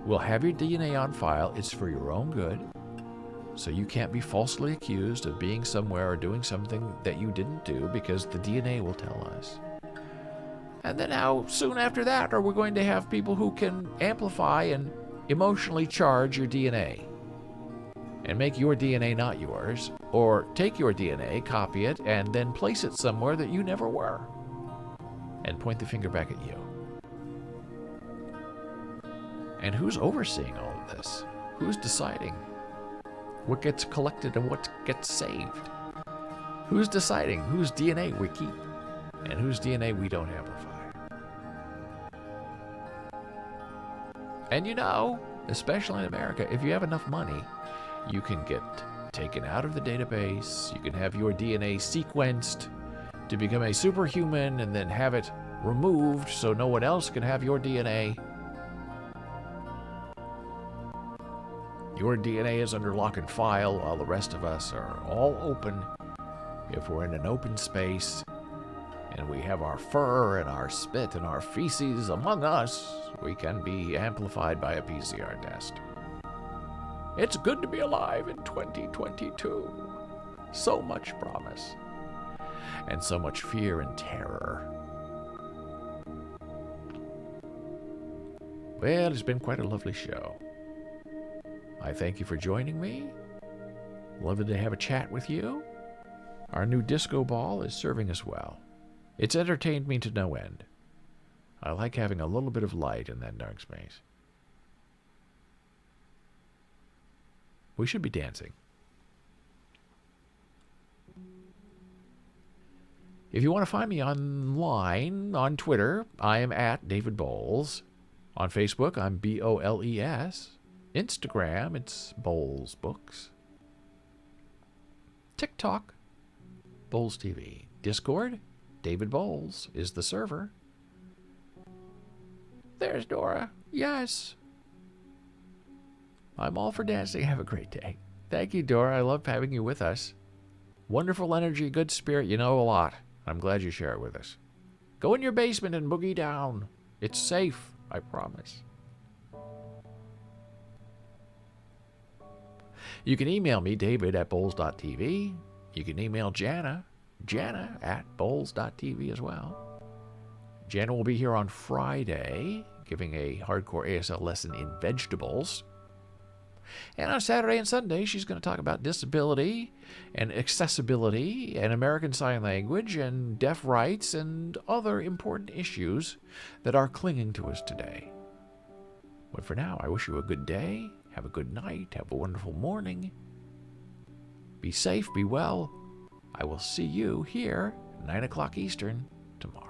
We'll have your DNA on file. It's for your own good, so you can't be falsely accused of being somewhere or doing something that you didn't do, because the DNA will tell us. And then how soon after that are we going to have people who can amplify and emotionally charge your DNA? And make your DNA not yours, or take your DNA, copy it, and then place it somewhere that you never were, and point the finger back at you. And who's overseeing all of this? Who's deciding what gets collected and what gets saved? Who's deciding whose DNA we keep and whose DNA we don't amplify? And you know, especially in America, if you have enough money, you can get taken out of the database, you can have your DNA sequenced to become a superhuman and then have it removed so no one else can have your DNA. Your DNA is under lock and file while the rest of us are all open. If we're in an open space and we have our fur and our spit and our feces among us, we can be amplified by a PCR test. It's good to be alive in 2022. So much promise. And so much fear and terror. Well, it's been quite a lovely show. I thank you for joining me. Lovely to have a chat with you. Our new disco ball is serving us well. It's entertained me to no end. I like having a little bit of light in that dark space. We should be dancing. If you want to find me online, on Twitter, I am at David Boles. On Facebook, I'm Boles. Instagram, it's Boles Books. TikTok, Boles TV. Discord, David Boles is the server. There's Dora. Yes. I'm all for dancing. Have a great day. Thank you, Dora. I love having you with us. Wonderful energy, good spirit. You know a lot. I'm glad you share it with us. Go in your basement and boogie down. It's safe, I promise. You can email me, david@boles.tv. You can email Jana at boles.tv as well. Jana will be here on Friday, giving a hardcore ASL lesson in vegetables. And on Saturday and Sunday, she's going to talk about disability and accessibility and American Sign Language and deaf rights and other important issues that are clinging to us today. But for now, I wish you a good day, have a good night, have a wonderful morning. Be safe, be well. I will see you here, 9 o'clock Eastern, tomorrow.